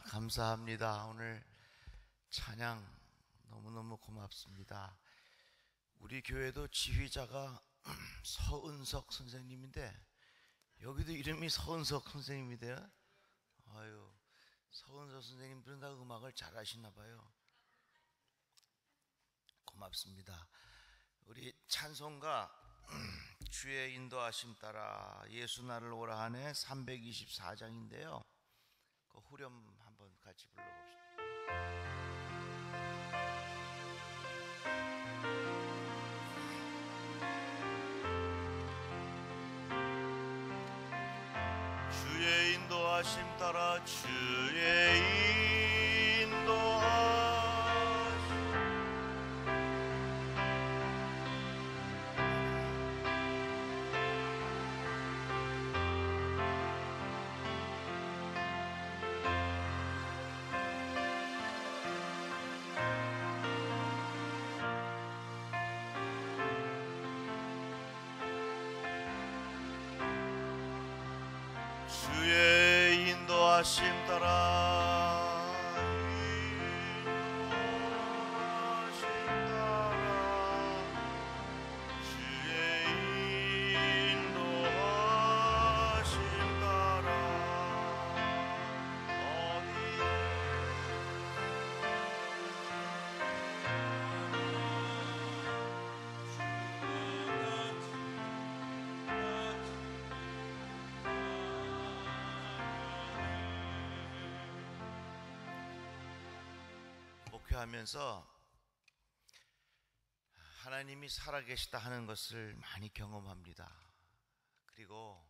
감사합니다. 오늘 찬양 너무너무 고맙습니다. 우리 교회도 지휘자가 서은석 선생님인데 여기도 이름이 서은석 선생님이돼요. 아유, 서은석 선생님들은 다 음악을 잘하시나 봐요. 고맙습니다. 우리 찬송가 주의 인도하심 따라 예수 나를 오라 하네 324장인데요. 그 후렴 한번 같이 불러봅시다. 주의 인도하심 따라 주의 인도하심 주의 인도하심 따라 하면서 하나님이 살아계시다 하는 것을 많이 경험합니다. 그리고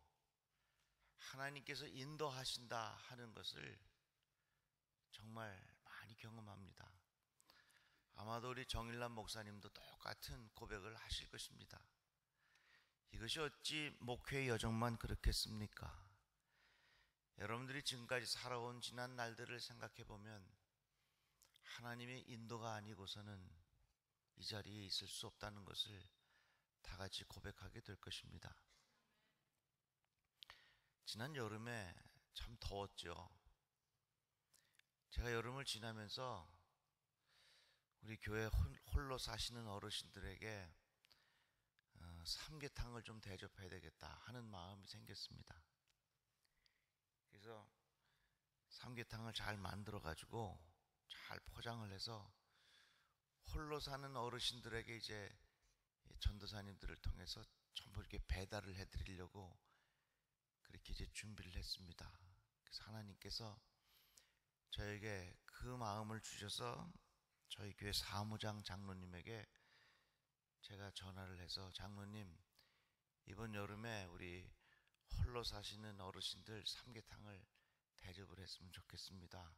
하나님께서 인도하신다 하는 것을 정말 많이 경험합니다. 아마도 우리 정일남 목사님도 똑같은 고백을 하실 것입니다. 이것이 어찌 목회의 여정만 그렇겠습니까? 여러분들이 지금까지 살아온 지난 날들을 생각해 보면 하나님의 인도가 아니고서는 이 자리에 있을 수 없다는 것을 다 같이 고백하게 될 것입니다. 지난 여름에 참 더웠죠. 제가 여름을 지나면서 우리 교회 홀로 사시는 어르신들에게 삼계탕을 좀 대접해야 되겠다 하는 마음이 생겼습니다. 그래서 삼계탕을 잘 만들어 가지고 잘 포장을 해서 홀로 사는 어르신들에게 이제 전도사님들을 통해서 전부 이렇게 배달을 해드리려고 그렇게 이제 준비를 했습니다. 그래서 하나님께서 저에게 그 마음을 주셔서 저희 교회 사무장 장로님에게 제가 전화를 해서 장로님, 이번 여름에 우리 홀로 사시는 어르신들 삼계탕을 대접을 했으면 좋겠습니다.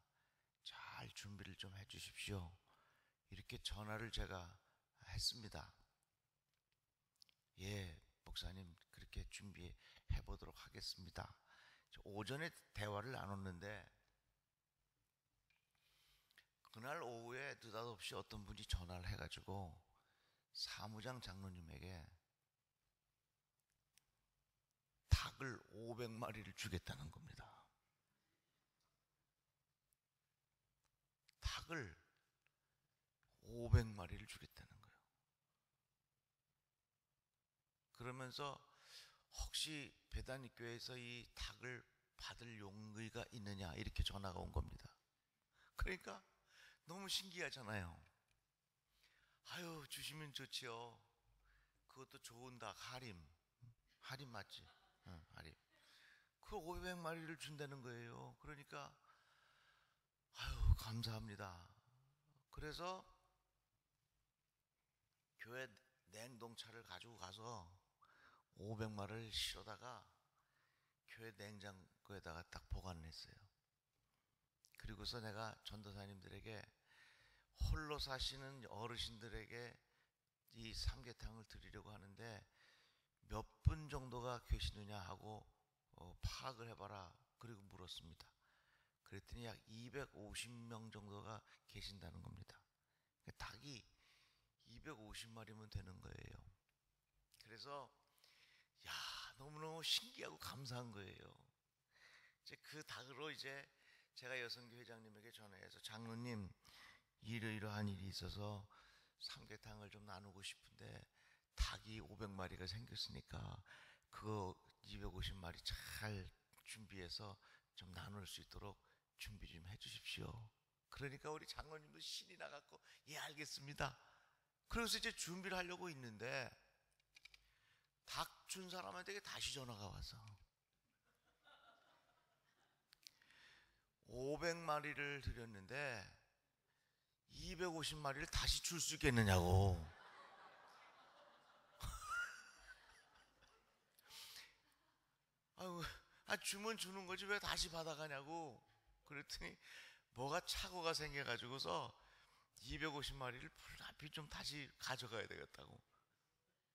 잘 준비를 좀 해주십시오. 이렇게 전화를 제가 했습니다. 예, 목사님 그렇게 준비해 보도록 하겠습니다. 오전에 대화를 나눴는데 그날 오후에 느닷없이 어떤 분이 전화를 해가지고 사무장 장로님에게 닭을 500마리를 주겠다는 겁니다. 닭을 500마리를 주겠다는 거예요. 그러면서 혹시 배단위교회에서 이 닭을 받을 용의가 있느냐 이렇게 전화가 온 겁니다. 그러니까 너무 신기하잖아요. 아유, 주시면 좋지요. 그것도 좋은 닭, 하림 맞지? 응, 하림. 그 500마리를 준다는 거예요. 그러니까 아유, 감사합니다. 그래서 교회 냉동차를 가지고 가서 500마리를 실어다가 교회 냉장고에다가 딱 보관을 했어요. 그리고서 내가 전도사님들에게 홀로 사시는 어르신들에게 이 삼계탕을 드리려고 하는데 몇 분 정도가 계시느냐 하고 파악을 해봐라. 그리고 물었습니다. 그랬더니 약 250명 정도가 계신다는 겁니다. 닭이 250마리면 되는 거예요. 그래서 너무너무 신기하고 감사한 거예요. 이제 그 닭으로 이제 제가 여성교 회장님에게 전화해서 장로님 이러이러한 일이 있어서 삼계탕을 좀 나누고 싶은데 닭이 500마리가 생겼으니까 그거 250마리 잘 준비해서 좀 나눌 수 있도록 준비 좀 해주십시오. 그러니까 우리 장로님도 신이 나갖고 예 알겠습니다. 그래서 이제 준비를 하려고 있는데 닭 준 사람한테 다시 전화가 와서 500마리를 드렸는데 250마리를 다시 줄 수 있겠느냐고. 아유, 주면 주는 거지 왜 다시 받아가냐고. 그랬더니 뭐가 착오가 생겨가지고서 250마리를 불가피 좀 다시 가져가야 되겠다고.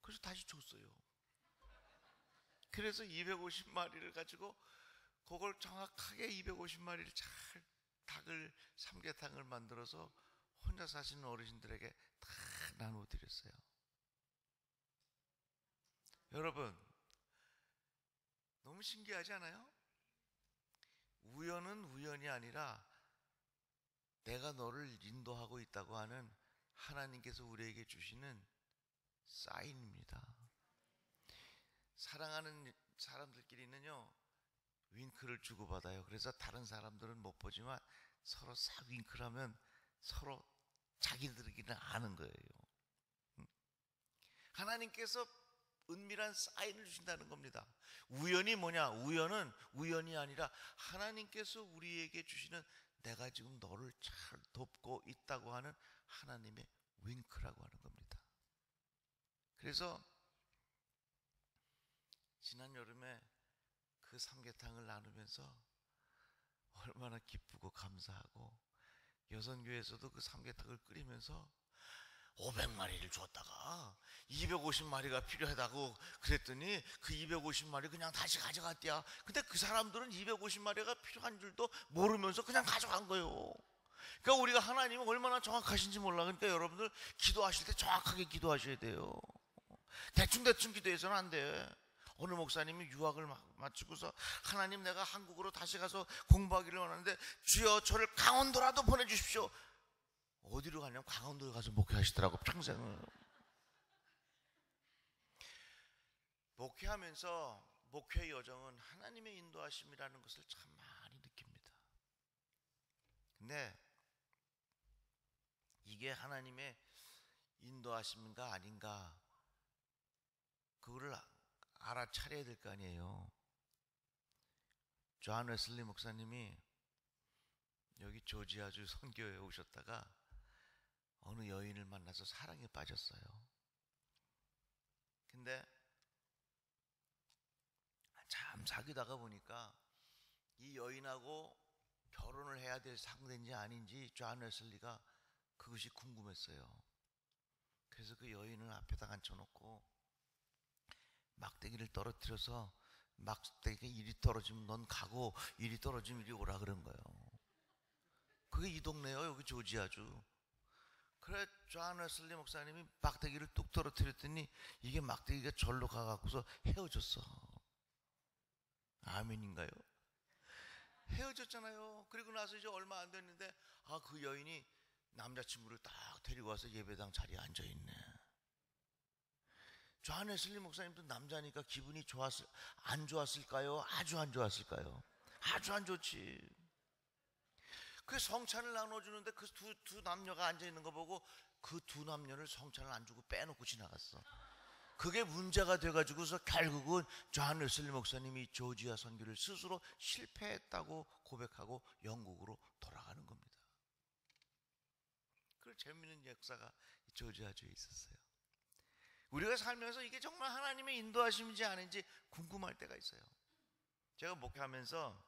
그래서 다시 줬어요. 그래서 250마리를 가지고 그걸 정확하게 250마리를 잘 닭을 삼계탕을 만들어서 혼자 사시는 어르신들에게 다 나누어 드렸어요. 여러분 너무 신기하지 않아요? 우연은 우연이 아니라 내가 너를 인도하고 있다고 하는 하나님께서 우리에게 주시는 사인입니다. 사랑하는 사람들끼리는요 윙크를 주고받아요. 그래서 다른 사람들은 못 보지만 서로 싹 윙크를 하면 서로 자기들끼리는 아는 거예요. 하나님께서 은밀한 사인을 주신다는 겁니다. 우연이 뭐냐? 우연은 우연이 아니라 하나님께서 우리에게 주시는 내가 지금 너를 잘 돕고 있다고 하는 하나님의 윙크라고 하는 겁니다. 그래서 지난 여름에 그 삼계탕을 나누면서 얼마나 기쁘고 감사하고 여선교회에서도 그 삼계탕을 끓이면서 500마리를 줬다가 250마리가 필요하다고 그랬더니 그 250마리 그냥 다시 가져갔대요. 근데 그 사람들은 250마리가 필요한 줄도 모르면서 그냥 가져간 거예요. 그러니까 우리가 하나님은 얼마나 정확하신지 몰라. 그러니까 여러분들 기도하실 때 정확하게 기도하셔야 돼요. 대충대충 기도해서는 안 돼. 어느 목사님이 유학을 마치고서 하나님 내가 한국으로 다시 가서 공부하기를 원하는데 주여 저를 강원도라도 보내주십시오. 어디로 가냐면 강원도에 가서 목회하시더라고 평생을. 목회하면서 목회 여정은 하나님의 인도하심이라는 것을 참 많이 느낍니다. 근데 이게 하나님의 인도하심인가 아닌가 그거를 알아차려야 될 거 아니에요. 존 웨슬리 목사님이 여기 조지아주 선교에 오셨다가 어느 여인을 만나서 사랑에 빠졌어요. 근데 참 사귀다가 보니까 이 여인하고 결혼을 해야 될 상대인지 아닌지 존 웨슬리가 그것이 궁금했어요. 그래서 그 여인을 앞에다 앉혀놓고 막대기를 떨어뜨려서 막대기 이리 떨어지면 넌 가고 이리 떨어지면 이리 오라 그런 거예요. 그게 이 동네요. 여기 조지아주. 그래 존 웨슬리 목사님이 막대기를 뚝 떨어뜨렸더니 이게 막대기가 절로 가갖고서 헤어졌어. 아멘인가요? 헤어졌잖아요. 그리고 나서 이제 얼마 안 됐는데 그 여인이 남자친구를 딱 데리고 와서 예배당 자리에 앉아있네. 존 웨슬리 목사님도 남자니까 기분이 안 좋았을까요? 아주 안 좋았을까요? 아주 안 좋지. 그 성찬을 나눠주는데 그 두 남녀가 앉아있는 거 보고 그 두 남녀를 성찬을 안 주고 빼놓고 지나갔어. 그게 문제가 돼가지고서 결국은 존 웨슬리 목사님이 조지아 선교를 스스로 실패했다고 고백하고 영국으로 돌아가는 겁니다. 그 재미있는 역사가 조지아주에 있었어요. 우리가 살면서 이게 정말 하나님의 인도하심인지 아닌지 궁금할 때가 있어요. 제가 목회하면서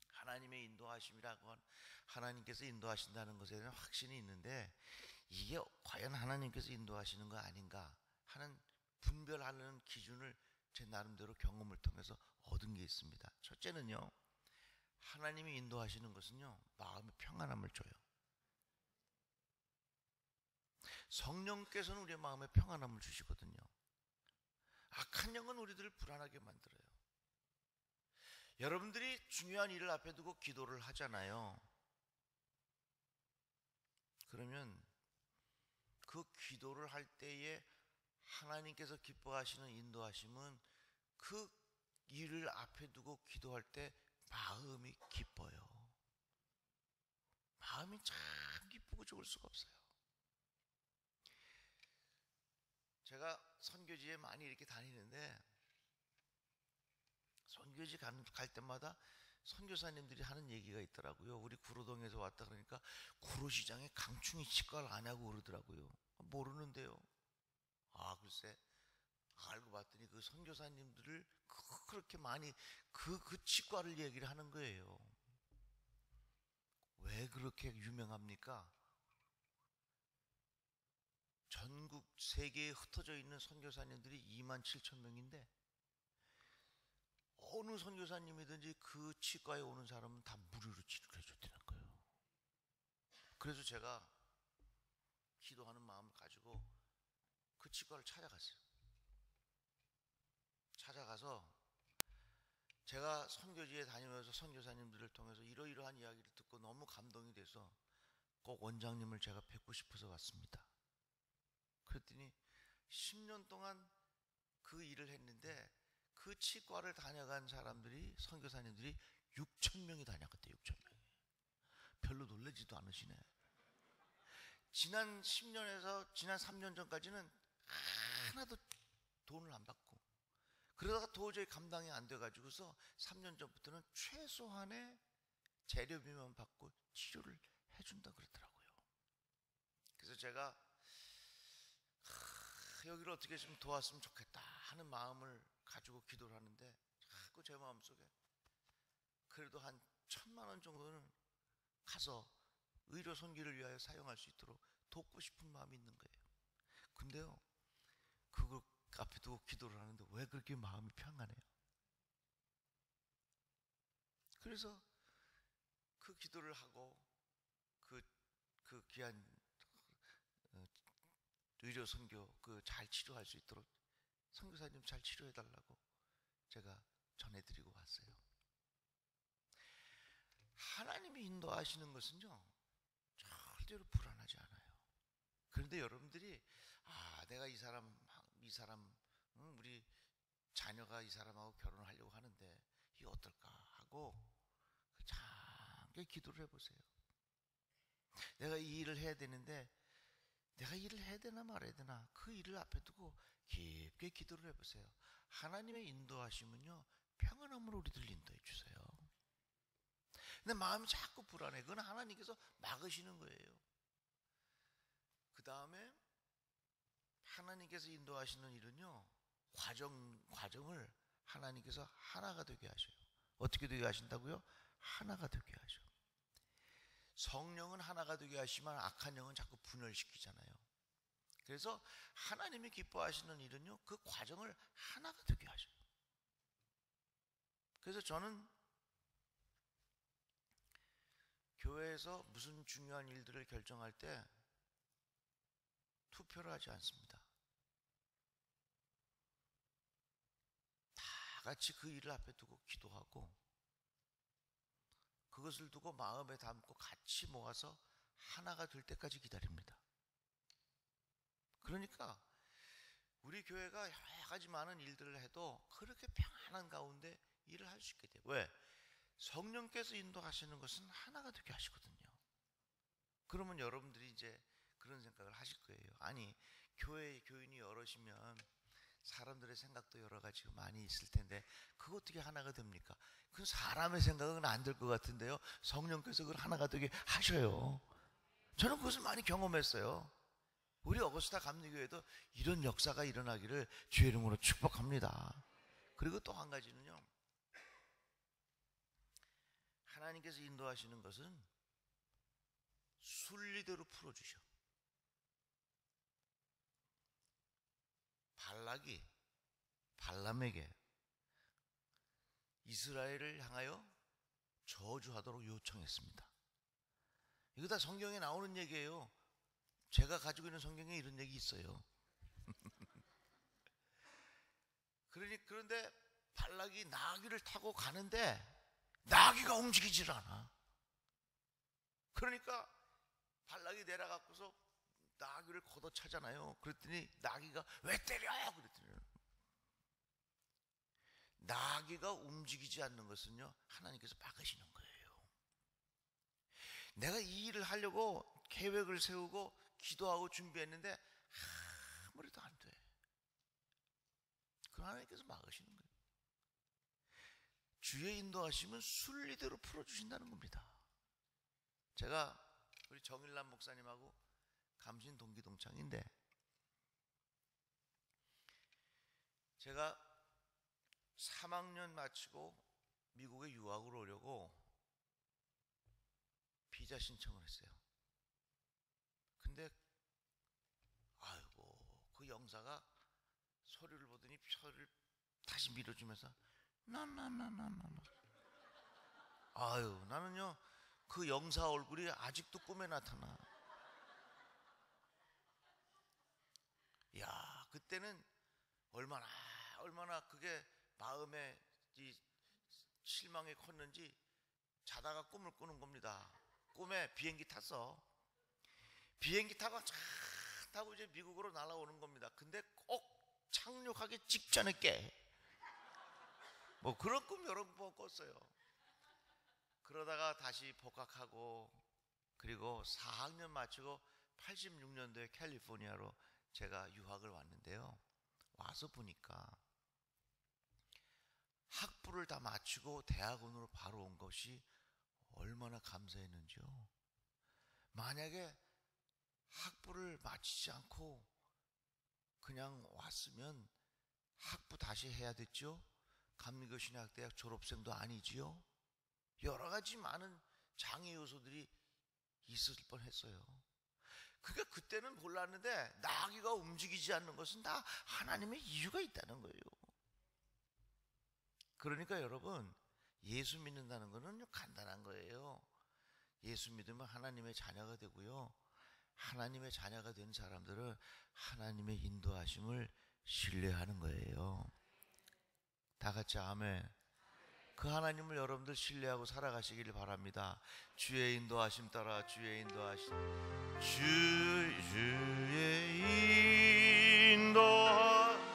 하나님의 인도하심이라고 하나님께서 인도하신다는 것에 대한 확신이 있는데 이게 과연 하나님께서 인도하시는 거 아닌가 하는 분별하는 기준을 제 나름대로 경험을 통해서 얻은 게 있습니다. 첫째는요, 하나님이 인도하시는 것은요 마음의 평안함을 줘요. 성령께서는 우리의 마음에 평안함을 주시거든요. 악한 영은 우리들을 불안하게 만들어요. 여러분들이 중요한 일을 앞에 두고 기도를 하잖아요. 그러면 그 기도를 할 때에 하나님께서 기뻐하시는 인도하심은 그 일을 앞에 두고 기도할 때 마음이 기뻐요. 마음이 참 기쁘고 좋을 수가 없어요. 제가 선교지에 많이 이렇게 다니는데 선교지 갈 때마다 선교사님들이 하는 얘기가 있더라고요. 우리 구로동에서 왔다 그러니까 구로시장에 강충이 치과를 아냐고 그러더라고요. 모르는데요. 아, 글쎄 알고 봤더니 그 선교사님들을 그렇게 많이 그 치과를 얘기를 하는 거예요. 왜 그렇게 유명합니까? 전국 세계에 흩어져 있는 선교사님들이 27,000명인데 어느 선교사님이든지 그 치과에 오는 사람은 다 무료로 치료를 해줬다는 거예요. 그래서 제가 기도하는 마음을 가지고 그 치과를 찾아갔어요. 찾아가서 제가 선교지에 다니면서 선교사님들을 통해서 이러이러한 이야기를 듣고 너무 감동이 돼서 꼭 원장님을 제가 뵙고 싶어서 왔습니다. 그랬더니 10년 동안 그 일을 했는데 그 치과를 다녀간 사람들이 선교사님들이 6,000명이 다녀갔대. 6,000명이. 별로 놀라지도 않으시네. 지난 10년에서 지난 3년 전까지는 하나도 돈을 안 받고 그러다가 도저히 감당이 안 돼가지고서 3년 전부터는 최소한의 재료비만 받고 치료를 해준다 그러더라고요. 그래서 제가 여기를 어떻게 좀 도왔으면 좋겠다 하는 마음을 가지고 기도를 하는데 자꾸 제 마음속에 그래도 한 1,000만 원 정도는 가서 의료 선교를 위하여 사용할 수 있도록 돕고 싶은 마음이 있는 거예요. 근데요, 그걸 앞에 두고 기도를 하는데 왜 그렇게 마음이 평안해요? 그래서 그 기도를 하고 그 귀한 의료 선교 그 잘 치료할 수 있도록 선교사님 잘 치료해 달라고 제가 전해드리고 왔어요. 하나님이 인도하시는 것은요 절대로 불안하지 않아요. 그런데 여러분들이 내가 이 사람 우리 자녀가 이 사람하고 결혼을 하려고 하는데 이게 어떨까 하고 잠깐 기도를 해보세요. 내가 이 일을 해야 되는데 내가 일을 해야 되나 말아야 되나 그 일을 앞에 두고 깊게 기도를 해보세요. 하나님의 인도하심은요 평안함으로 우리들 인도해 주세요. 근데 마음이 자꾸 불안해. 그건 하나님께서 막으시는 거예요. 그 다음에 하나님께서 인도하시는 일은요 과정을 하나님께서 하나가 되게 하셔요. 어떻게 되게 하신다고요? 하나가 되게 하셔. 성령은 하나가 되게 하시지만 악한 영은 자꾸 분열시키잖아요. 그래서 하나님이 기뻐하시는 일은요 그 과정을 하나가 되게 하셔요. 그래서 저는 교회에서 무슨 중요한 일들을 결정할 때 투표를 하지 않습니다. 다 같이 그 일을 앞에 두고 기도하고 그것을 두고 마음에 담고 같이 모아서 하나가 될 때까지 기다립니다. 그러니까 우리 교회가 여러 가지 많은 일들을 해도 그렇게 평안한 가운데 일을 할 수 있게 돼요. 왜? 성령께서 인도하시는 것은 하나가 되게 하시거든요. 그러면 여러분들이 이제 그런 생각을 하실 거예요. 아니 교회 교인이 여럿이면 사람들의 생각도 여러 가지가 많이 있을 텐데 그거 어떻게 하나가 됩니까? 그 사람의 생각은 안 될 것 같은데요 성령께서 그걸 하나가 되게 하셔요. 저는 그것을 많이 경험했어요. 우리 어거스타 감리교회도 이런 역사가 일어나기를 주의 이름으로 축복합니다. 그리고 또 한 가지는요 하나님께서 인도하시는 것은 순리대로 풀어주셔. 발락이 발람에게 이스라엘을 향하여 저주하도록 요청했습니다. 이거 다 성경에 나오는 얘기예요. 제가 가지고 있는 성경에 이런 얘기 있어요. 그런데 발락이 나귀를 타고 가는데 나귀가 움직이질 않아. 그러니까 발락이 내려갖고서 나귀를 걷어차잖아요. 그랬더니 나귀가 왜 때려? 그랬더니 나귀가 움직이지 않는 것은요, 하나님께서 막으시는 거예요. 내가 이 일을 하려고 계획을 세우고 기도하고 준비했는데 아무래도 안 돼. 그 하나님께서 막으시는 거예요. 주의 인도하시면 순리대로 풀어주신다는 겁니다. 제가 우리 정일남 목사님하고 감신 동기동창인데, 제가 3학년 마치고 미국에 유학을 오려고 비자 신청을 했어요. 근데 아이고, 그 영사가 서류를 보더니 표를 다시 밀어주면서 아유, 나는요 그 영사 얼굴이 아직도 꿈에 나타나. 야, 그때는 얼마나 그게 마음에 이 실망이 컸는지 자다가 꿈을 꾸는 겁니다. 꿈에 비행기 탔어. 비행기 타고 쫙 타고 이제 미국으로 날아오는 겁니다. 근데 꼭 착륙하기 직전에 깨. 뭐 그런 꿈 여러 번 꿨어요. 그러다가 다시 복학하고, 그리고 4학년 마치고 86년도에 캘리포니아로 제가 유학을 왔는데요. 와서 보니까 학부를 다 마치고 대학원으로 바로 온 것이 얼마나 감사했는지요. 만약에 학부를 마치지 않고 그냥 왔으면 학부 다시 해야 됐죠. 감리교신학대학 졸업생도 아니지요. 여러 가지 많은 장애 요소들이 있을 뻔했어요. 그러니까 그때는 몰랐는데 나귀가 움직이지 않는 것은 다 하나님의 이유가 있다는 거예요. 그러니까 여러분, 예수 믿는다는 것은 간단한 거예요. 예수 믿으면 하나님의 자녀가 되고요, 하나님의 자녀가 된 사람들은 하나님의 인도하심을 신뢰하는 거예요. 다 같이 아멘. 그 하나님을 여러분들 신뢰하고 살아가시기를 바랍니다. 주의 인도하심 따라, 주의 인도하심, 주의 인도하심,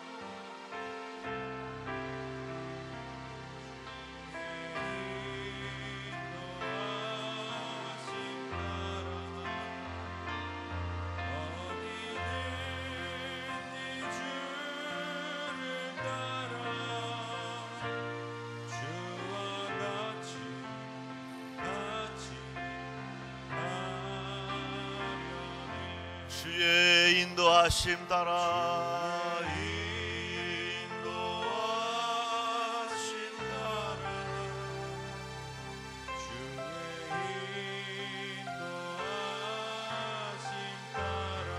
주의 인도하심 따라, 인도하심 따라, 주의 인도하심 따라,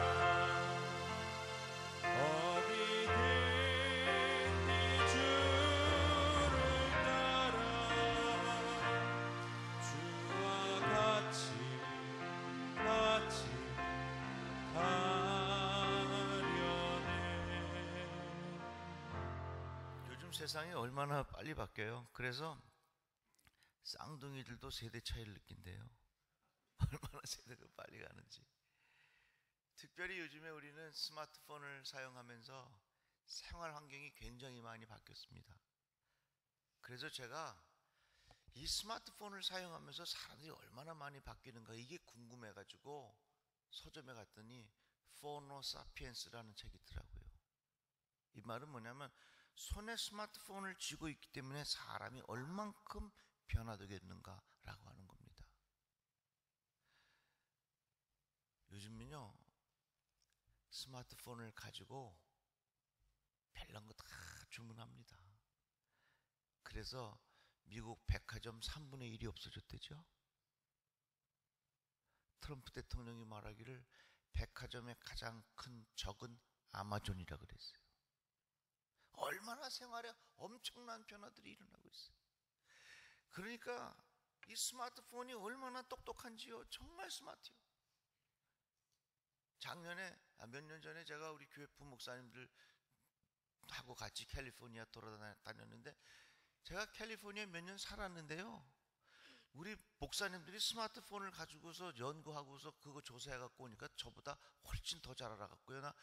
어디든지 주를 따라, 주와 같이 요즘 세상이 얼마나 빨리 바뀌어요. 그래서 쌍둥이들도 세대 차이를 느낀대요. 얼마나 세대가 빨리 가는지. 특별히 요즘에 우리는 스마트폰을 사용하면서 생활 환경이 굉장히 많이 바뀌었습니다. 그래서 제가 이 스마트폰을 사용하면서 사람들이 얼마나 많이 바뀌는가, 이게 궁금해가지고 서점에 갔더니 포노 사피엔스라는 책이 있더라고요. 이 말은 뭐냐면 손에 스마트폰을 쥐고 있기 때문에 사람이 얼만큼 변화되겠는가라고 하는 겁니다. 요즘은요, 스마트폰을 가지고 별난 거 다 주문합니다. 그래서 미국 백화점 3분의 1이 없어졌대죠. 트럼프 대통령이 말하기를 백화점의 가장 큰 적은 아마존이라 그랬어요. 얼마나 생활에 엄청난 변화들이 일어나고 있어요. 그러니까 이 스마트폰이 얼마나 똑똑한지요. 정말 스마트해요. 작년에, 몇 년 전에 제가 우리 교회 부목사님들 하고 같이 캘리포니아 돌아다녔는데, 제가 캘리포니아에 몇 년 살았는데요, 우리 목사님들이 스마트폰을 가지고서 연구하고서 그거 조사해갖고 오니까 저보다 훨씬 더 잘 알아갖고요. 나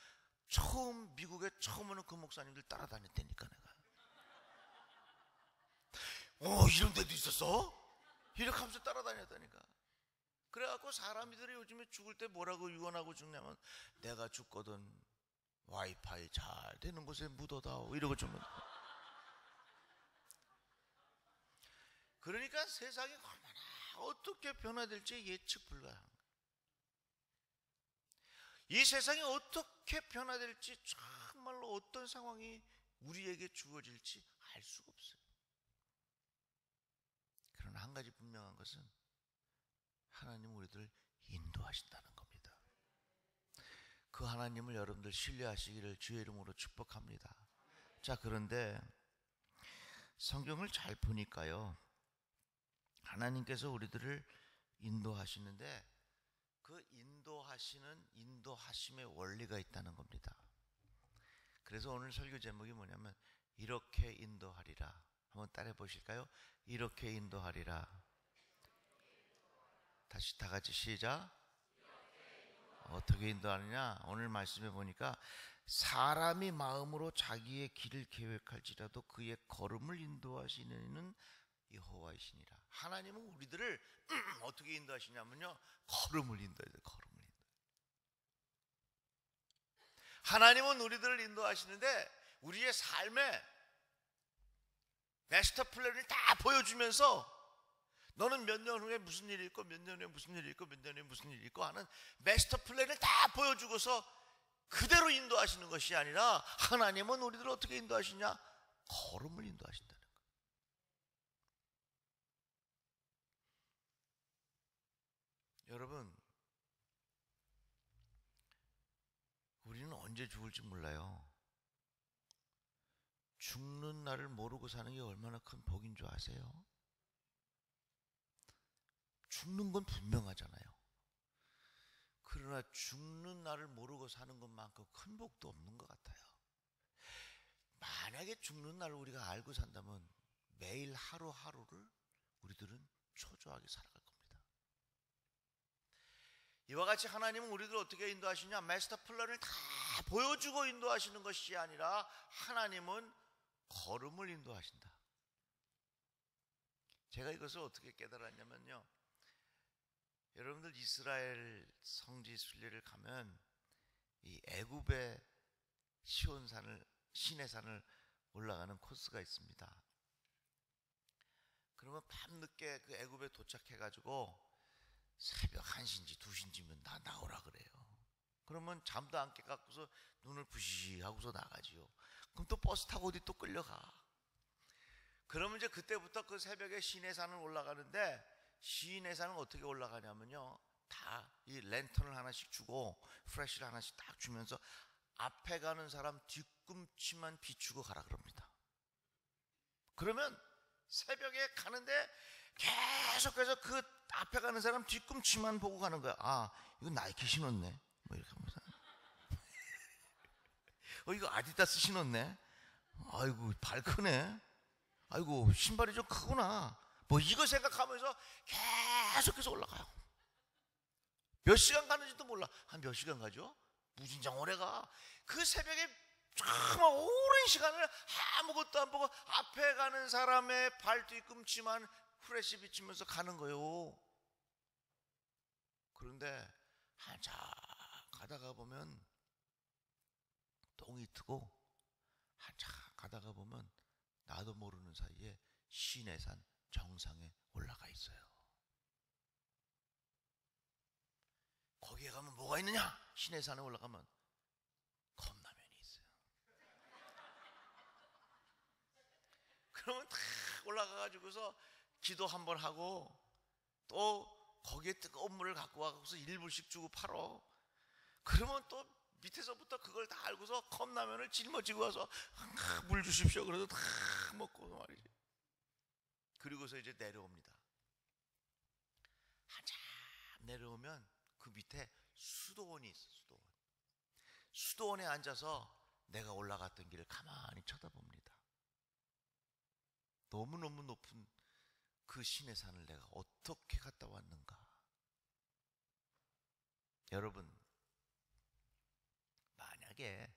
미국에 처음 오는 그 목사님들 따라다녔다니까 내가. 이런 데도 있었어? 이렇게 하면서 따라다녔다니까. 그래갖고 사람들이 요즘에 죽을 때 뭐라고 유언하고 죽냐면, 내가 죽거든 와이파이 잘 되는 곳에 묻어다오, 이러고 주면. 그러니까 세상이 얼마나 어떻게 변화될지 예측 불가한 거예요. 이 세상이 어떻게 변화될지, 정말로 어떤 상황이 우리에게 주어질지 알 수가 없어요. 그러나 한 가지 분명한 것은, 하나님 우리들을 인도하신다는 겁니다. 그 하나님을 여러분들 신뢰하시기를 주의 이름으로 축복합니다. 자, 그런데 성경을 잘 보니까요, 하나님께서 우리들을 인도하시는데 그 인도하심의 원리가 있다는 겁니다. 그래서 오늘 설교 제목이 뭐냐면, 이렇게 인도하리라. 한번 따라해 보실까요? 이렇게 인도하리라. 다시 다 같이 시작. 어떻게 인도하느냐? 오늘 말씀해 보니까, 사람이 마음으로 자기의 길을 계획할지라도 그의 걸음을 인도하시는 여호와이시니라. 하나님은 우리들을 어떻게 인도하시냐면요, 걸음을 인도해야 돼요. 걸음을 인도. 하나님은 우리들을 인도하시는데 우리의 삶에 마스터 플랜을 다 보여주면서, 너는 몇 년 후에 무슨 일이 있고, 몇 년 후에 무슨 일이 있고, 몇 년 후에 무슨 일이 있고 하는 마스터 플랜을 다 보여주고서 그대로 인도하시는 것이 아니라, 하나님은 우리들을 어떻게 인도하시냐? 걸음을 인도하신다는 거예요. 여러분, 우리는 언제 죽을지 몰라요. 죽는 날을 모르고 사는 게 얼마나 큰 복인 줄 아세요? 죽는 건 분명하잖아요. 그러나 죽는 날을 모르고 사는 것만큼 큰 복도 없는 것 같아요. 만약에 죽는 날을 우리가 알고 산다면 매일 하루하루를 우리들은 초조하게 살아갈 겁니다. 이와 같이 하나님은 우리들을 어떻게 인도하시냐? 마스터 플랜을 다 보여주고 인도하시는 것이 아니라, 하나님은 걸음을 인도하신다. 제가 이것을 어떻게 깨달았냐면요, 여러분들 이스라엘 성지 순례를 가면 이 애굽의 시내산을 올라가는 코스가 있습니다. 그러면 밤늦게 그 애굽에 도착해가지고 새벽 1시인지 2시인지면 다 나오라 그래요. 그러면 잠도 안 깨갖고서 눈을 부시시 하고서 나가지요. 그럼 또 버스 타고 어디 또 끌려가. 그러면 이제 그때부터 그 새벽에 시내산을 올라가는데, 시내산은 어떻게 올라가냐면요, 다 이 랜턴을 하나씩 주고 프레쉬를 하나씩 딱 주면서 앞에 가는 사람 뒤꿈치만 비추고 가라 그럽니다. 그러면 새벽에 가는데 계속해서 그 앞에 가는 사람 뒤꿈치만 보고 가는 거야. 아, 이거 나이키 신었네, 뭐 이렇게 하면서. 이거 아디다스 신었네. 아이고, 발 크네. 아이고, 신발이 좀 크구나. 뭐 이거 생각하면서 계속해서 올라가요. 몇 시간 가는지도 몰라. 한 몇 시간 가죠? 무진장 오래 가. 그 새벽에 정말 오랜 시간을 아무것도 안 보고 앞에 가는 사람의 발 뒤꿈치만 후레쉬 비치면서 가는 거예요. 그런데 한참 가다가 보면 똥이 트고, 한참 가다가 보면 나도 모르는 사이에 시내산 정상에 올라가 있어요. 거기에 가면 뭐가 있느냐? 시내산에 올라가면 컵라면이 있어요. 그러면 탁 올라가가지고서 기도 한번 하고, 또 거기에 뜨거운 물을 갖고 와서 1불씩 주고 팔어. 그러면 또 밑에서부터 그걸 다 알고서 컵라면을 짊어지고 와서 물 주십시오. 그래서 다 먹고 말이지. 그리고서 이제 내려옵니다. 한참 내려오면 그 밑에 수도원이 있어요. 수도원에 앉아서 내가 올라갔던 길을 가만히 쳐다봅니다. 너무너무 높은 그 신의 산을 내가 어떻게 갔다 왔는가. 여러분, 만약에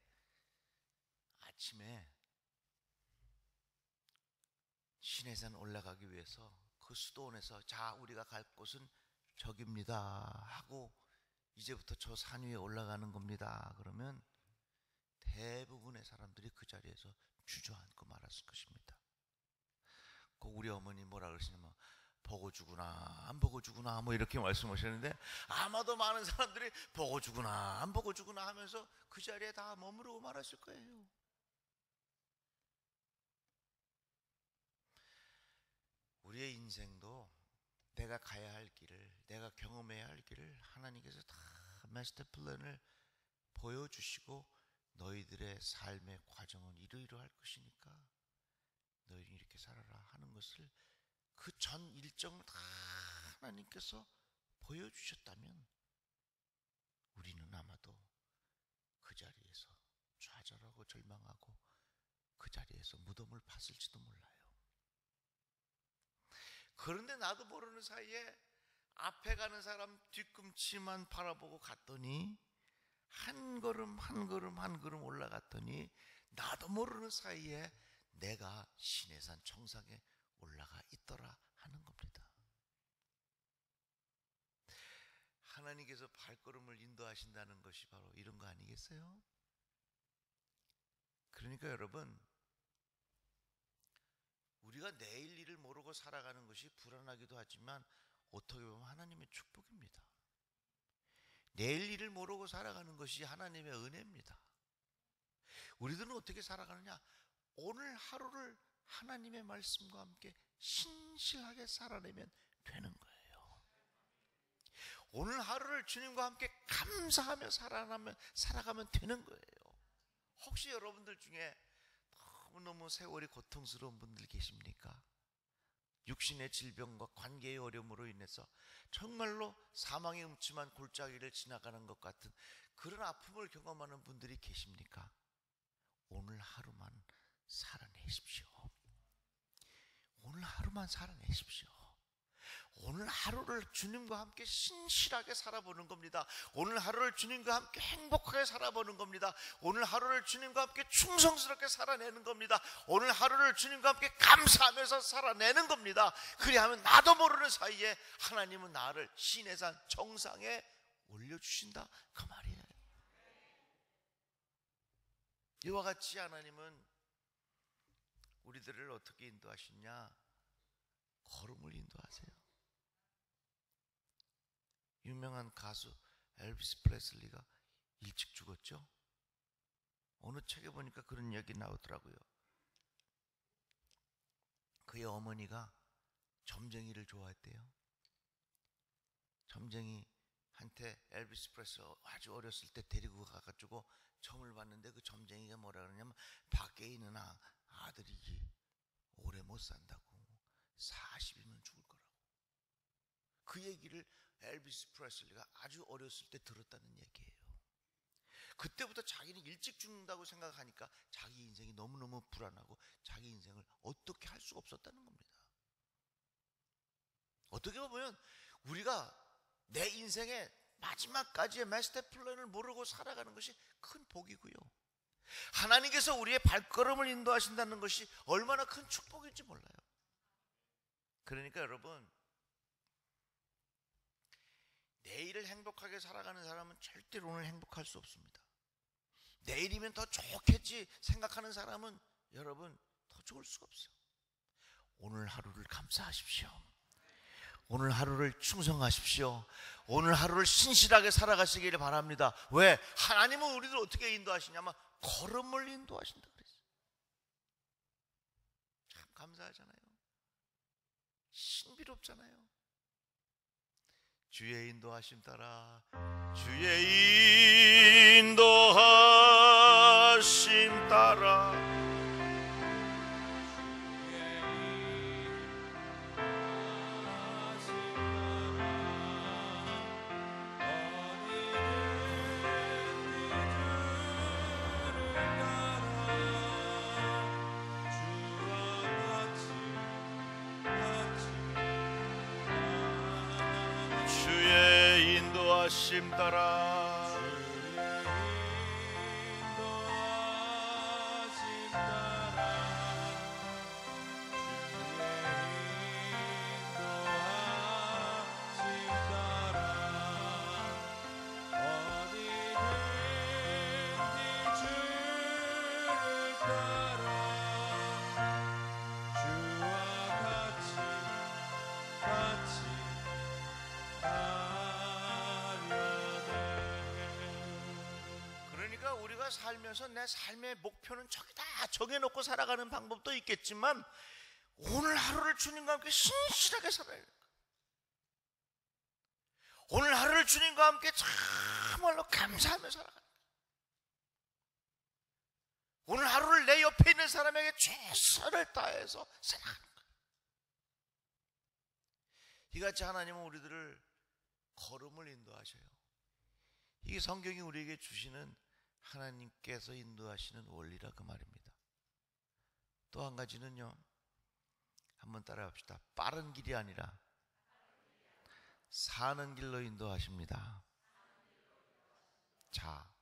아침에 신의 산 올라가기 위해서 그 수도원에서 자, 우리가 갈 곳은 저깁니다 하고 이제부터 저 산 위에 올라가는 겁니다 그러면 대부분의 사람들이 그 자리에서 주저앉고 말았을 것입니다. 그 우리 어머니 뭐라 그러시냐면 보고 주구나 안 보고 주구나 뭐 이렇게 말씀하셨는데, 아마도 많은 사람들이 보고 주구나 안 보고 주구나 하면서 그 자리에 다 머무르고 말았을 거예요. 우리의 인생도 내가 가야 할 길을, 내가 경험해야 할 길을 하나님께서 다 마스터 플랜을 보여주시고 너희들의 삶의 과정은 이러이러할 것이니까 너희는 이렇게 살아라 하는 것을 그 전 일정을 다 하나님께서 보여주셨다면 우리는 아마도 그 자리에서 좌절하고 절망하고 그 자리에서 무덤을 팠을지도 몰라요. 그런데 나도 모르는 사이에 앞에 가는 사람 뒤꿈치만 바라보고 갔더니 한 걸음 한 걸음 한 걸음 올라갔더니 나도 모르는 사이에 내가 시내산 정상에 올라가 있더라 하는 겁니다. 하나님께서 발걸음을 인도하신다는 것이 바로 이런 거 아니겠어요? 그러니까 여러분, 우리가 내일 일을 모르고 살아가는 것이 불안하기도 하지만 어떻게 보면 하나님의 축복입니다. 내일 일을 모르고 살아가는 것이 하나님의 은혜입니다. 우리들은 어떻게 살아가느냐? 오늘 하루를 하나님의 말씀과 함께 신실하게 살아내면 되는 거예요. 오늘 하루를 주님과 함께 감사하며 살아가면 되는 거예요. 혹시 여러분들 중에 너무 세월이 고통스러운 분들 계십니까? 육신의 질병과 관계의 어려움으로 인해서 정말로 사망의 음침한 골짜기를 지나가는 것 같은 그런 아픔을 경험하는 분들이 계십니까? 오늘 하루만 살아내십시오. 오늘 하루만 살아내십시오. 오늘 하루를 주님과 함께 신실하게 살아보는 겁니다. 오늘 하루를 주님과 함께 행복하게 살아보는 겁니다. 오늘 하루를 주님과 함께 충성스럽게 살아내는 겁니다. 오늘 하루를 주님과 함께 감사하면서 살아내는 겁니다. 그리하면 나도 모르는 사이에 하나님은 나를 시내산 정상에 올려주신다 그 말이에요. 이와 같이 하나님은 우리들을 어떻게 인도하시냐? 걸음을 인도하세요. 유명한 가수 엘비스 프레슬리가 일찍 죽었죠? 어느 책에 보니까 그런 이야기 나오더라고요. 그의 어머니가 점쟁이를 좋아했대요. 점쟁이한테 엘비스 프레슬리 아주 어렸을 때 데리고 가가지고 점을 봤는데 그 점쟁이가 뭐라 그러냐면 밖에 있는 아들이 오래 못 산다고 40이면 죽을 거라고. 그 얘기를 엘비스 프레슬리가 아주 어렸을 때 들었다는 얘기예요. 그때부터 자기는 일찍 죽는다고 생각하니까 자기 인생이 너무너무 불안하고 자기 인생을 어떻게 할 수가 없었다는 겁니다. 어떻게 보면 우리가 내 인생의 마지막까지의 마스터 플랜을 모르고 살아가는 것이 큰 복이고요, 하나님께서 우리의 발걸음을 인도하신다는 것이 얼마나 큰 축복인지 몰라요. 그러니까 여러분, 내일을 행복하게 살아가는 사람은 절대로 오늘 행복할 수 없습니다. 내일이면 더 좋겠지 생각하는 사람은 여러분 더 좋을 수가 없어요. 오늘 하루를 감사하십시오. 오늘 하루를 충성하십시오. 오늘 하루를 신실하게 살아가시기를 바랍니다. 왜? 하나님은 우리를 어떻게 인도하시냐면 걸음을 인도하신다 그랬어요. 참 감사하잖아요. 신비롭잖아요. 주의 인도하심 따라, 주의 인도하심 따라 인도하심 따라 우리가 살면서 내 삶의 목표는 저기다 정해놓고 살아가는 방법도 있겠지만 오늘 하루를 주님과 함께 신실하게 살아야 돼요. 오늘 하루를 주님과 함께 정말로 감사하며 살아가는 거예요. 오늘 하루를 내 옆에 있는 사람에게 최선을 다해서 살아가는 거예요. 이같이 하나님은 우리들을 걸음을 인도하셔요. 이게 성경이 우리에게 주시는 하나님께서 인도하시는 원리라 그 말입니다. 또 한 가지는요, 한번 따라해 봅시다. 빠른 길이 아니라 사는 길로 인도하십니다. 자,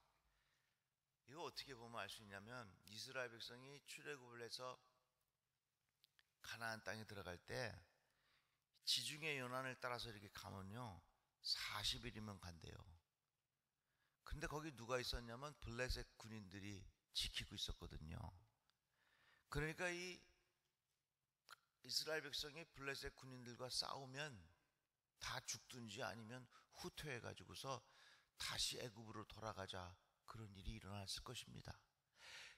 이거 어떻게 보면 알 수 있냐면 이스라엘 백성이 출애굽을 해서 가나안 땅에 들어갈 때 지중해 연안을 따라서 이렇게 가면요 40일이면 간대요. 근데 거기 누가 있었냐면 블레셋 군인들이 지키고 있었거든요. 그러니까 이 이스라엘 백성이 블레셋 군인들과 싸우면 다 죽든지 아니면 후퇴해가지고서 다시 애굽으로 돌아가자, 그런 일이 일어났을 것입니다.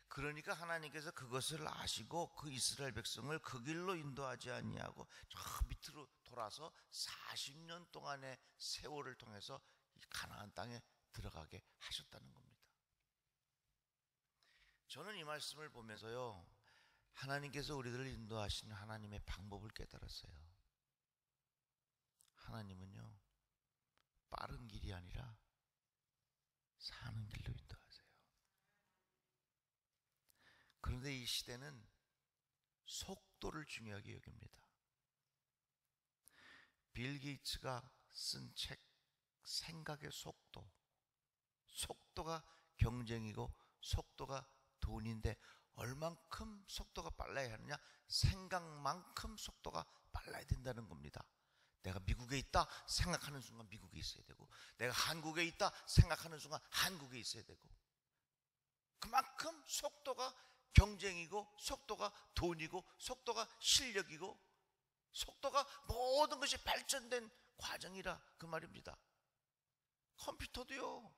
그러니까 하나님께서 그것을 아시고 그 이스라엘 백성을 그 길로 인도하지 아니하고 저 밑으로 돌아서 40년 동안의 세월을 통해서 이 가나안 땅에 들어가게 하셨다는 겁니다. 저는 이 말씀을 보면서요, 하나님께서 우리들을 인도하시는 하나님의 방법을 깨달았어요. 하나님은요 빠른 길이 아니라 사는 길로 인도하세요. 그런데 이 시대는 속도를 중요하게 여깁니다. 빌 게이츠가 쓴 책 생각의 속도, 속도가 경쟁이고 속도가 돈인데 얼만큼 속도가 빨라야 하느냐? 생각만큼 속도가 빨라야 된다는 겁니다. 내가 미국에 있다 생각하는 순간 미국에 있어야 되고, 내가 한국에 있다 생각하는 순간 한국에 있어야 되고, 그만큼 속도가 경쟁이고 속도가 돈이고 속도가 실력이고 속도가 모든 것이 발전된 과정이라 그 말입니다. 컴퓨터도요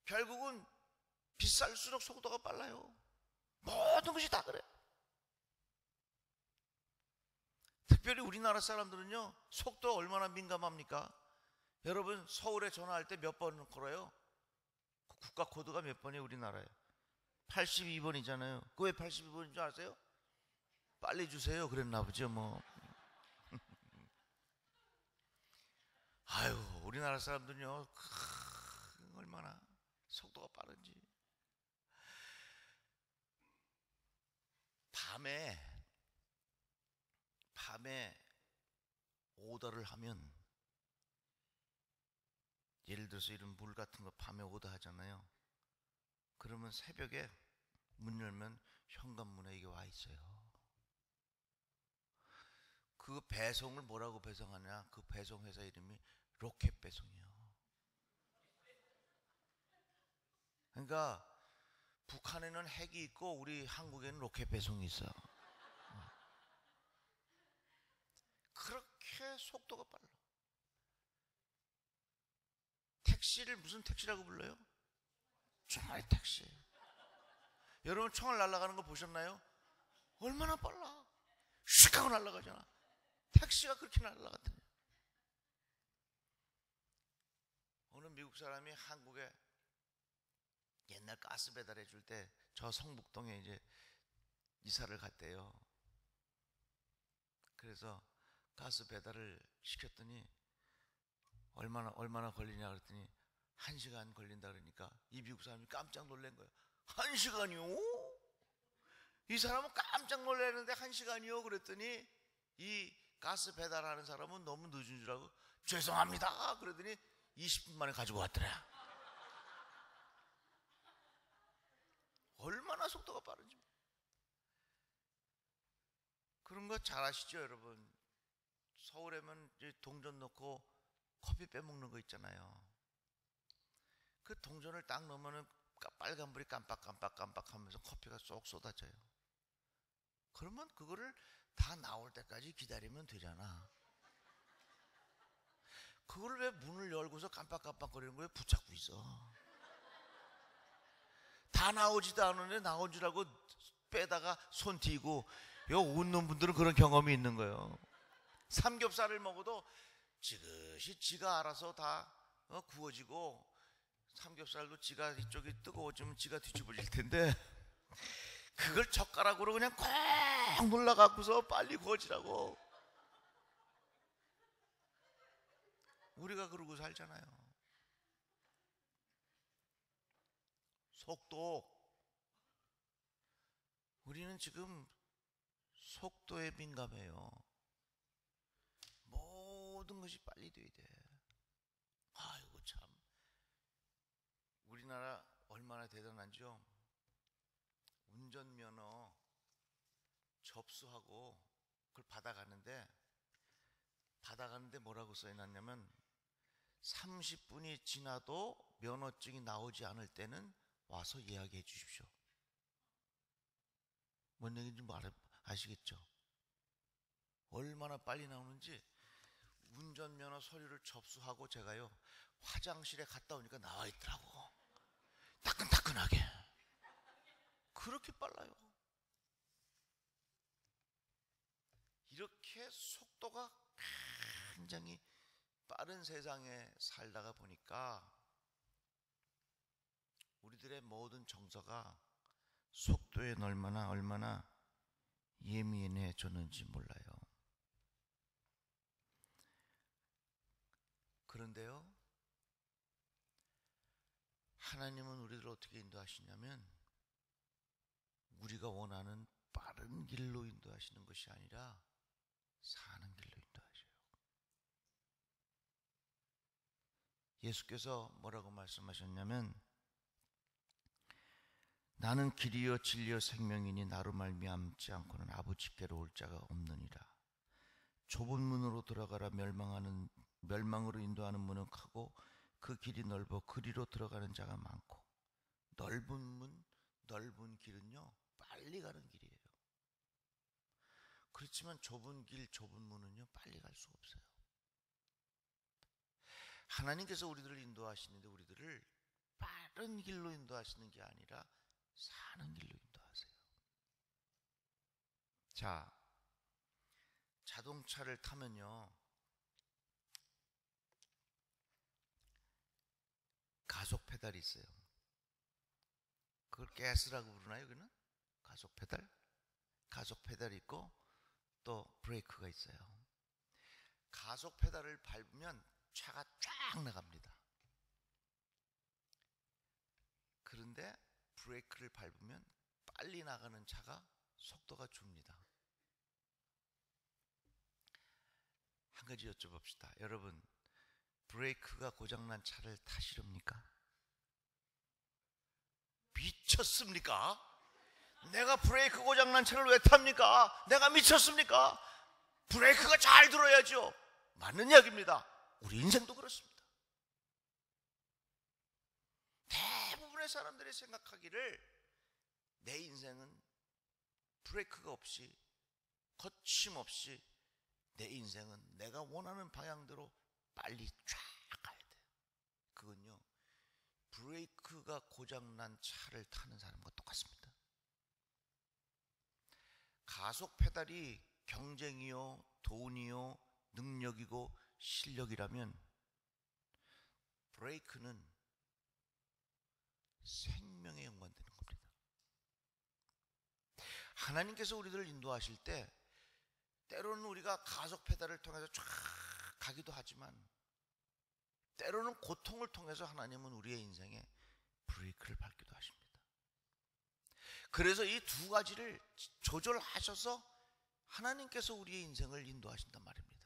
결국은 비쌀수록 속도가 빨라요. 모든 것이 다 그래요. 특별히 우리나라 사람들은요 속도 얼마나 민감합니까? 여러분 서울에 전화할 때 몇 번 걸어요? 국가 코드가 몇 번이에요? 우리나라에 82번이잖아요. 그 왜 82번인 줄 아세요? 빨리 주세요 그랬나 보죠 뭐. 아유, 우리나라 사람들은요 얼마나 속도가 빠른지. 밤에 오더를 하면, 예를 들어서 이런 물 같은 거 밤에 오더 하잖아요. 그러면 새벽에 문 열면 현관문에 이게 와 있어요. 그 배송을 뭐라고 배송하냐? 그 배송 회사 이름이 로켓 배송이요. 그러니까 북한에는 핵이 있고 우리 한국에는 로켓 배송이 있어. 그렇게 속도가 빨라. 택시를 무슨 택시라고 불러요? 총알 택시. 여러분 총알 날아가는 거 보셨나요? 얼마나 빨라. 슉 하고 날아가잖아. 택시가 그렇게 날아갔더니. 어느 미국 사람이 한국에 옛날 가스 배달해 줄 때 저 성북동에 이제 이사를 갔대요. 그래서 가스 배달을 시켰더니 얼마나 걸리냐 그랬더니 1시간 걸린다 그러니까 이 미국 사람이 깜짝 놀란 거예요. 1시간이요? 이 사람은 깜짝 놀라는데 1시간이요? 그랬더니 이 가스 배달하는 사람은 너무 늦은 줄 알고 죄송합니다 그러더니 20분 만에 가지고 왔더라. 얼마나 속도가 빠른지. 그런 거 잘 아시죠, 여러분? 서울에면 동전 넣고 커피 빼먹는 거 있잖아요. 그 동전을 딱 넣으면 빨간불이 깜빡깜빡 하면서 커피가 쏙 쏟아져요. 그러면 그거를 다 나올 때까지 기다리면 되잖아. 그걸 왜 문을 열고서 깜빡깜빡거리는 거에 붙잡고 있어? 다 나오지도 않은데 나온 줄 알고 빼다가 손 튀고. 요 웃는 분들은 그런 경험이 있는 거예요. 삼겹살을 먹어도 지그시 지가 알아서 다 구워지고, 삼겹살도 지가 이쪽이 뜨거워지면 지가 뒤집어질 텐데 그걸 젓가락으로 그냥 꽉 눌러갖고서 빨리 구워지라고. 우리가 그러고 살잖아요. 속도. 우리는 지금 속도에 민감해요. 모든 것이 빨리 돼야 돼. 아이고 참, 우리나라 얼마나 대단한지요. 운전면허 접수하고 그걸 받아가는데 뭐라고 써있냐면 30분이 지나도 면허증이 나오지 않을 때는 와서 예약해 주십시오. 뭔 얘기인지 아시겠죠? 얼마나 빨리 나오는지. 운전면허 서류를 접수하고 제가요 화장실에 갔다 오니까 나와 있더라고. 따끈따끈하게. 그렇게 빨라요. 이렇게 속도가 굉장히 빠른 세상에 살다가 보니까 우리들의 모든 정서가 속도에 얼마나 예민해졌는지 몰라요. 그런데요, 하나님은 우리들을 어떻게 인도하시냐면 우리가 원하는 빠른 길로 인도하시는 것이 아니라 사는 길로 인도하셔요. 예수께서 뭐라고 말씀하셨냐면 나는 길이요 진리요 생명이니 나로 말미암지 않고는 아버지께로 올 자가 없느니라. 좁은 문으로 들어가라. 멸망으로 인도하는 문은 크고 그 길이 넓어 그리로 들어가는 자가 많고, 넓은 문, 넓은 길은요 빨리 가는 길이에요. 그렇지만 좁은 길, 좁은 문은요 빨리 갈 수가 없어요. 하나님께서 우리들을 인도하시는데 우리들을 빠른 길로 인도하시는 게 아니라 사는 길로 인도하세요. 자, 자동차를 타면요 가속 페달이 있어요. 그걸 가스라고 부르나요? 그는 가속 페달? 가속 페달이 있고 또 브레이크가 있어요. 가속 페달을 밟으면 차가 쫙 나갑니다. 그런데 브레이크를 밟으면 빨리 나가는 차가 속도가 줍니다. 한 가지 여쭤봅시다. 여러분, 브레이크가 고장난 차를 타시렵니까? 미쳤습니까? 내가 브레이크 고장난 차를 왜 탑니까? 내가 미쳤습니까? 브레이크가 잘 들어야죠. 맞는 이야기입니다. 우리 인생도 그렇습니다. 대부분의 사람들이 생각하기를 내 인생은 브레이크가 없이, 거침없이 내 인생은 내가 원하는 방향대로 빨리 쫙 가야 돼요. 그건요 브레이크가 고장난 차를 타는 사람과 똑같습니다. 가속 페달이 경쟁이요, 돈이요, 능력이고 실력이라면 브레이크는 생명에 연관되는 겁니다. 하나님께서 우리들을 인도하실 때 때로는 우리가 가속 페달을 통해서 쫙 가기도 하지만 때로는 고통을 통해서 하나님은 우리의 인생에 브레이크를 밟기도 하십니다. 그래서 이 두 가지를 조절하셔서 하나님께서 우리의 인생을 인도하신단 말입니다.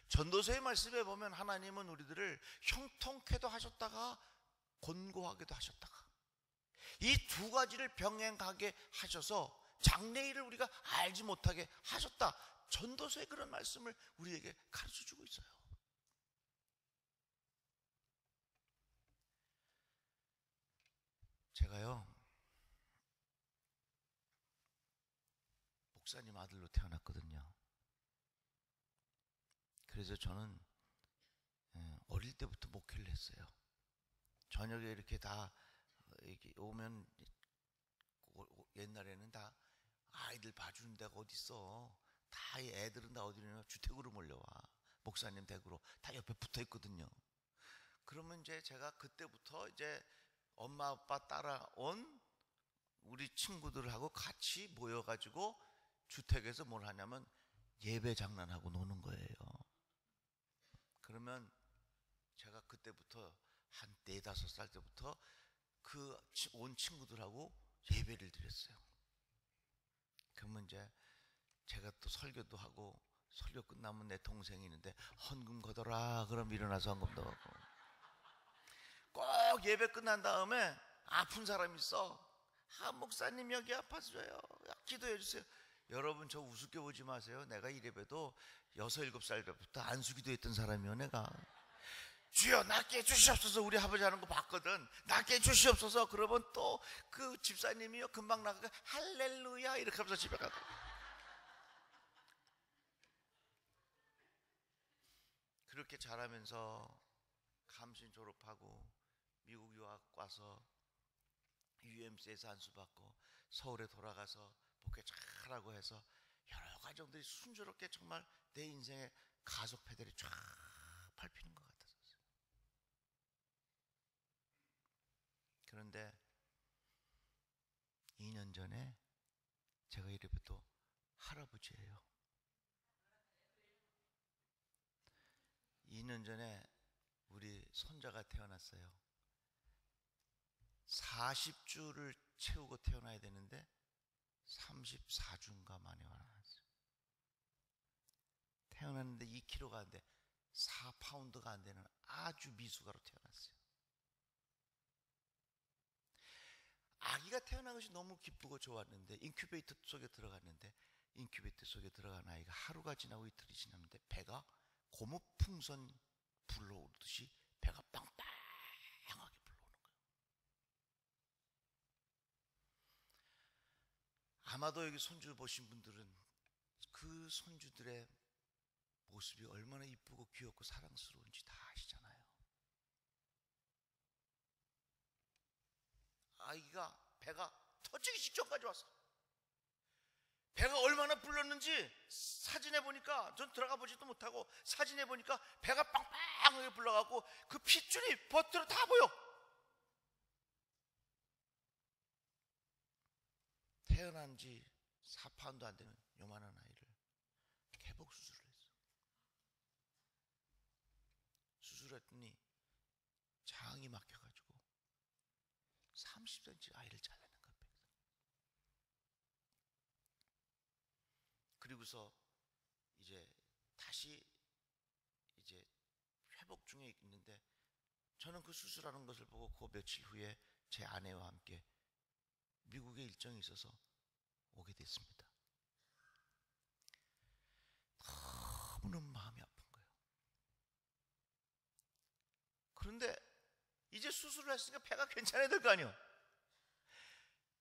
전도서의 말씀에 보면 하나님은 우리들을 형통케도 하셨다가 곤고하게도 하셨다가 이 두 가지를 병행하게 하셔서 장래일을 우리가 알지 못하게 하셨다. 전도서의 그런 말씀을 우리에게 가르쳐주고 있어요. 제가요, 목사님 아들로 태어났거든요. 그래서 저는 어릴 때부터 목회를 했어요. 저녁에 이렇게 다 이렇게 오면 옛날에는 다 아이들 봐주는 데가 어디 있어. 다 애들은 다 어디냐 주택으로 몰려와. 목사님 댁으로 다 옆에 붙어 있거든요. 그러면 이제 제가 그때부터 이제 엄마 아빠 따라온 우리 친구들하고 같이 모여가지고 주택에서 뭘 하냐면 예배 장난하고 노는 거예요. 그러면 제가 그때부터 한 4, 5살 때부터 그 온 친구들하고 예배를 드렸어요. 그러면 이제 제가 또 설교도 하고 설교 끝나면 내 동생이 있는데 헌금 거둬라 그럼 일어나서 헌금도 하고 꼭 예배 끝난 다음에 아픈 사람이 있어. 목사님 여기 아파서요. 기도해 주세요. 여러분 저 우습게 보지 마세요. 내가 이 예배도 6, 7살 때부터 안수기도 했던 사람이요. 내가 주여 낫게 해주시옵소서. 우리 아버지 하는 거 봤거든. 낫게 해주시옵소서. 그러면 또 그 집사님이요 금방 나가가 할렐루야 이렇게 하면서 집에 가고. 그렇게 자라면서 감신 졸업하고 미국 유학 와서 UMC에서 안수받고 서울에 돌아가서 복회 잘하고 해서 여러 과정들이 순조롭게 정말 내 인생의 가속 페달이 쫙 밟히는 것 같았어요. 그런데 2년 전에 제가 이렇게 또 할아버지예요. 2년 전에 우리 손자가 태어났어요. 40주를 채우고 태어나야 되는데 34주인가 만에 태어났어요. 태어났는데 2kg가 안 돼. 4파운드가 안 되는 아주 미숙아로 태어났어요. 아기가 태어난 것이 너무 기쁘고 좋았는데 인큐베이터 속에 들어갔는데 인큐베이터 속에 들어간 아이가 하루가 지나고 이틀이 지났는데 배가 고무풍선 불러오듯이 배가 빵빵하게 불러오는 거예요. 아마도 여기 손주 보신 분들은 그 손주들의 모습이 얼마나 이쁘고 귀엽고 사랑스러운지 다 아시잖아요. 아이가 배가 터지기 직전까지 왔어. 배가 얼마나 불렀는지 사진에 보니까 전 들어가 보지도 못하고 사진에 보니까 배가 빵빵하게 불러갖고 그 핏줄이 버트로 다 보여. 태어난 지 4파운드 안 되는 요만한 아이를 개복 수술을 했어. 수술했더니 장이 막혀가지고 30cm 아이를 잘라낸 거예요. 그리고서 이제 다시 이제 회복 중에 있는데 저는 그 수술하는 것을 보고 그 며칠 후에 제 아내와 함께 미국에 일정이 있어서 오게 됐습니다. 너무너무 마음이 아픈 거예요. 그런데 이제 수술을 했으니까 배가 괜찮아야 될 거 아니에요.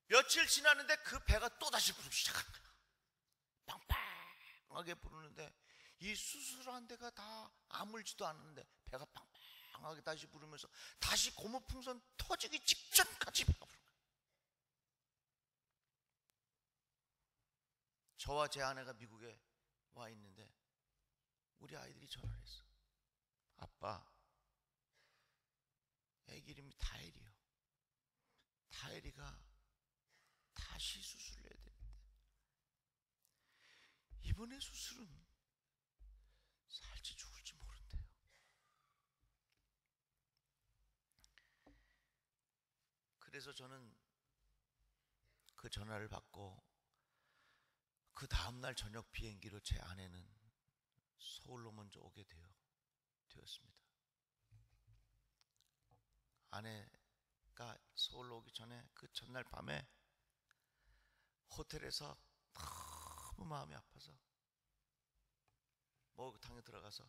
며칠 지났는데 그 배가 또다시 부르기 시작한 거야. 빵빵하게 부르는데 이 수술한 데가 다 아물지도 않는데 배가 빵빵하게 다시 부르면서 다시 고무풍선 터지기 직전까지 배가 부른 거야. 저와 제 아내가 미국에 와 있는데 우리 아이들이 전화를 했어. 아빠, 애기 이름이 다엘이요. 다엘이가 다시 수술을 해야 되는데 이번에 수술은 살지 죽을지 모른대요. 그래서 저는 그 전화를 받고 그 다음날 저녁 비행기로 제 아내는 서울로 먼저 오게 되었습니다. 아내가 서울로 오기 전에 그 전날 밤에 호텔에서 너무 마음이 아파서 목욕탕에 들어가서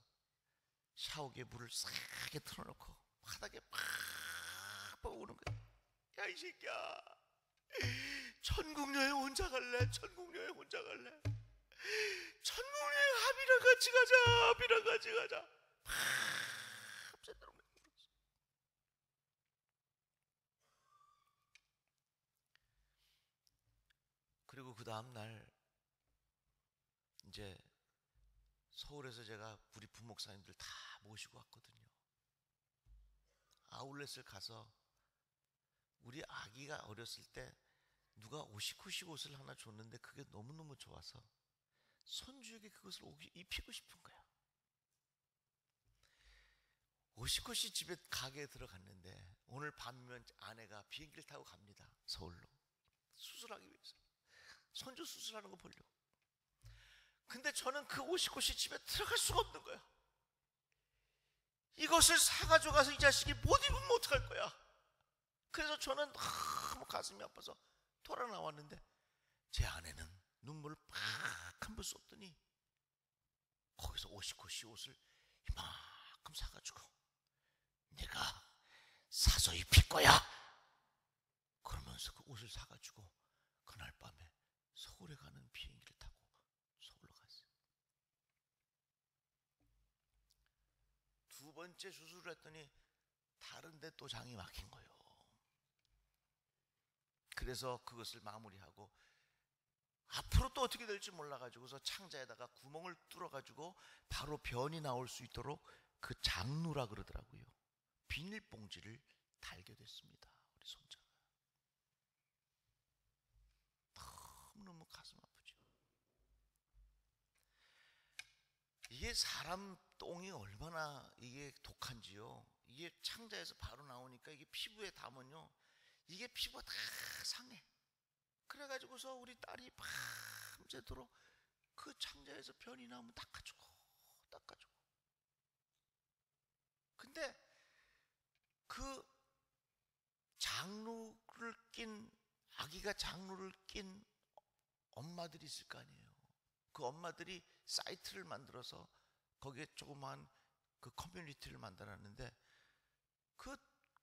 샤워기에 물을 싸게 틀어놓고 바닥에 팍 우는 거야. 야, 이 새끼야, 천국 여행 혼자 갈래? 천국 여행 혼자 갈래? 천국 여행 합이랑 같이 가자. 합이랑 같이 가자. 밤새도록 울었어. 그리고 그 다음날 이제 서울에서 제가 우리 부목사님들 다 모시고 왔거든요. 아울렛을 가서 우리 아기가 어렸을 때 누가 오시쿠시 옷을 하나 줬는데 그게 너무너무 좋아서 손주에게 그것을 입히고 싶은 거야. 오시쿠시 집에 가게에 들어갔는데 오늘 밤이면 아내가 비행기를 타고 갑니다. 서울로 수술하기 위해서. 손주 수술하는 거 보려고. 근데 저는 그 오시쿠시 집에 들어갈 수가 없는 거야. 이것을 사가지고 가서 이 자식이 못 입으면 어떡할 거야. 그래서 저는 너무 가슴이 아파서 돌아 나왔는데 제 아내는 눈물을 팍 한 번 쏟더니 거기서 오시쿠시 옷을 이만큼 사가지고 내가 사서 입힐 거야 그러면서 그 옷을 사가지고 그날 밤에 서울에 가는 비행기를 타고 서울로 갔어요. 두 번째 수술을 했더니 다른데 또 장이 막힌 거예요. 그래서 그것을 마무리하고 앞으로 또 어떻게 될지 몰라가지고서 창자에다가 구멍을 뚫어가지고 바로 변이 나올 수 있도록 그 장루라 그러더라고요. 비닐봉지를 달게 됐습니다. 우리 손자가. 너무너무 가슴 아프죠. 이게 사람 똥이 얼마나 이게 독한지요. 이게 창자에서 바로 나오니까 이게 피부에 닿으면요, 이게 피부가 다 상해. 그래가지고서 우리 딸이 밤새도록 그 창자에서 변이 나오면 닦아주고. 근데 그 장루를 낀, 아기가 장루를 낀 엄마들이 있을 거 아니에요. 그 엄마들이 사이트를 만들어서 거기에 조그마한 그 커뮤니티를 만들었는데 그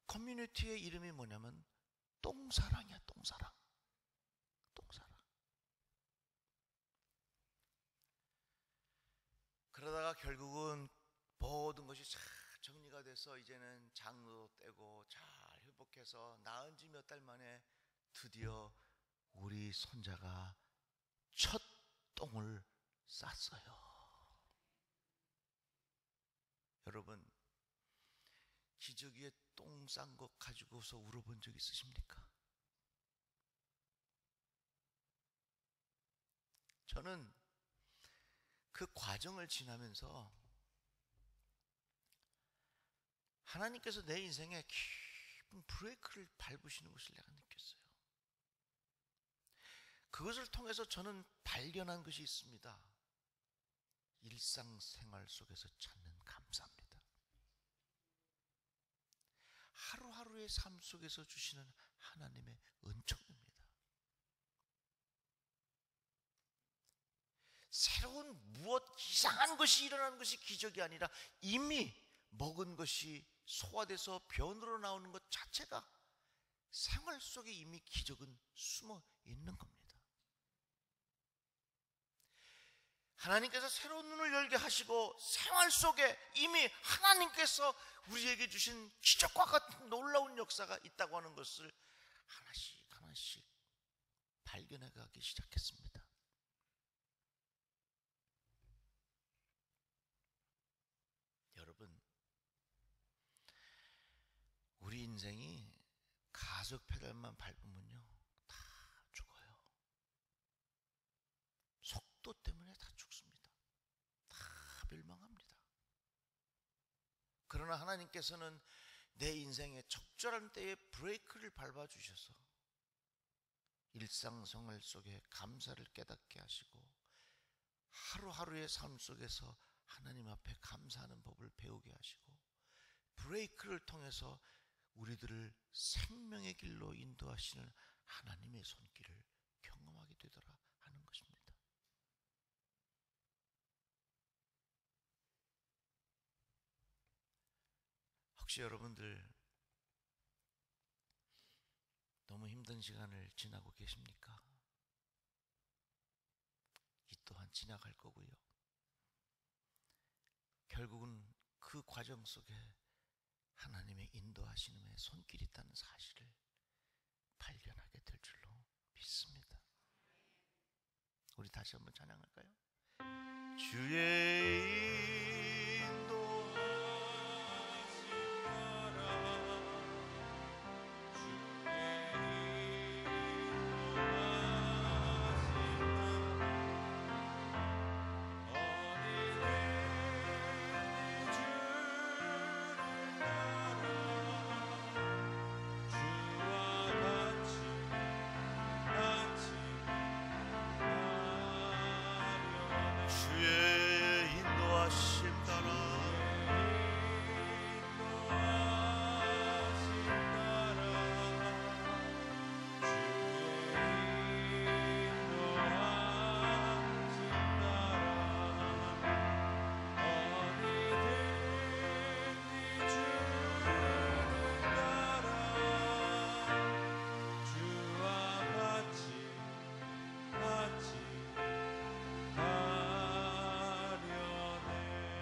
커뮤니티의 이름이 뭐냐면 똥사랑이야. 똥사랑. 그러다가 결국은 모든 것이 잘 정리가 돼서 이제는 장로도 떼고 잘 회복해서 낳은 지 몇 달 만에 드디어 우리 손자가 첫 똥을 쌌어요. 여러분, 기저귀에 똥 싼 거 가지고서 울어본 적 있으십니까? 저는 그 과정을 지나면서 하나님께서 내 인생에 깊은 브레이크를 밟으시는 것을 내가 느꼈어요. 그것을 통해서 저는 발견한 것이 있습니다. 일상생활 속에서 찾는 감사입니다. 하루하루의 삶 속에서 주시는 하나님의 은총입니다. 새로운 무엇 이상한 것이 일어나는 것이 기적이 아니라 이미 먹은 것이 소화돼서 변으로 나오는 것 자체가 생활 속에 이미 기적은 숨어 있는 겁니다. 하나님께서 새로운 눈을 열게 하시고 생활 속에 이미 하나님께서 우리에게 주신 기적과 같은 놀라운 역사가 있다고 하는 것을 하나씩 발견해 가기 시작했습니다. 여러분, 우리 인생이 가속 페달만 밟으면요 다 죽어요. 속도 때문에 다 죽습니다. 다 멸망합니다. 그러나 하나님께서는 내 인생에 적절한 때에 브레이크를 밟아주셔서 일상생활 속에 감사를 깨닫게 하시고 하루하루의 삶 속에서 하나님 앞에 감사하는 법을 배우게 하시고 브레이크를 통해서 우리들을 생명의 길로 인도하시는 하나님의 손길을 경험하게 되더라 하는 것입니다. 혹시 여러분들 너무 힘든 시간을 지나고 계십니까? 이 또한 지나갈 거고요. 결국은 그 과정 속에 하나님의 인도하심의 손길이 있다는 사실을 발견하게 될 줄로 믿습니다. 우리 다시 한번 찬양할까요? 주의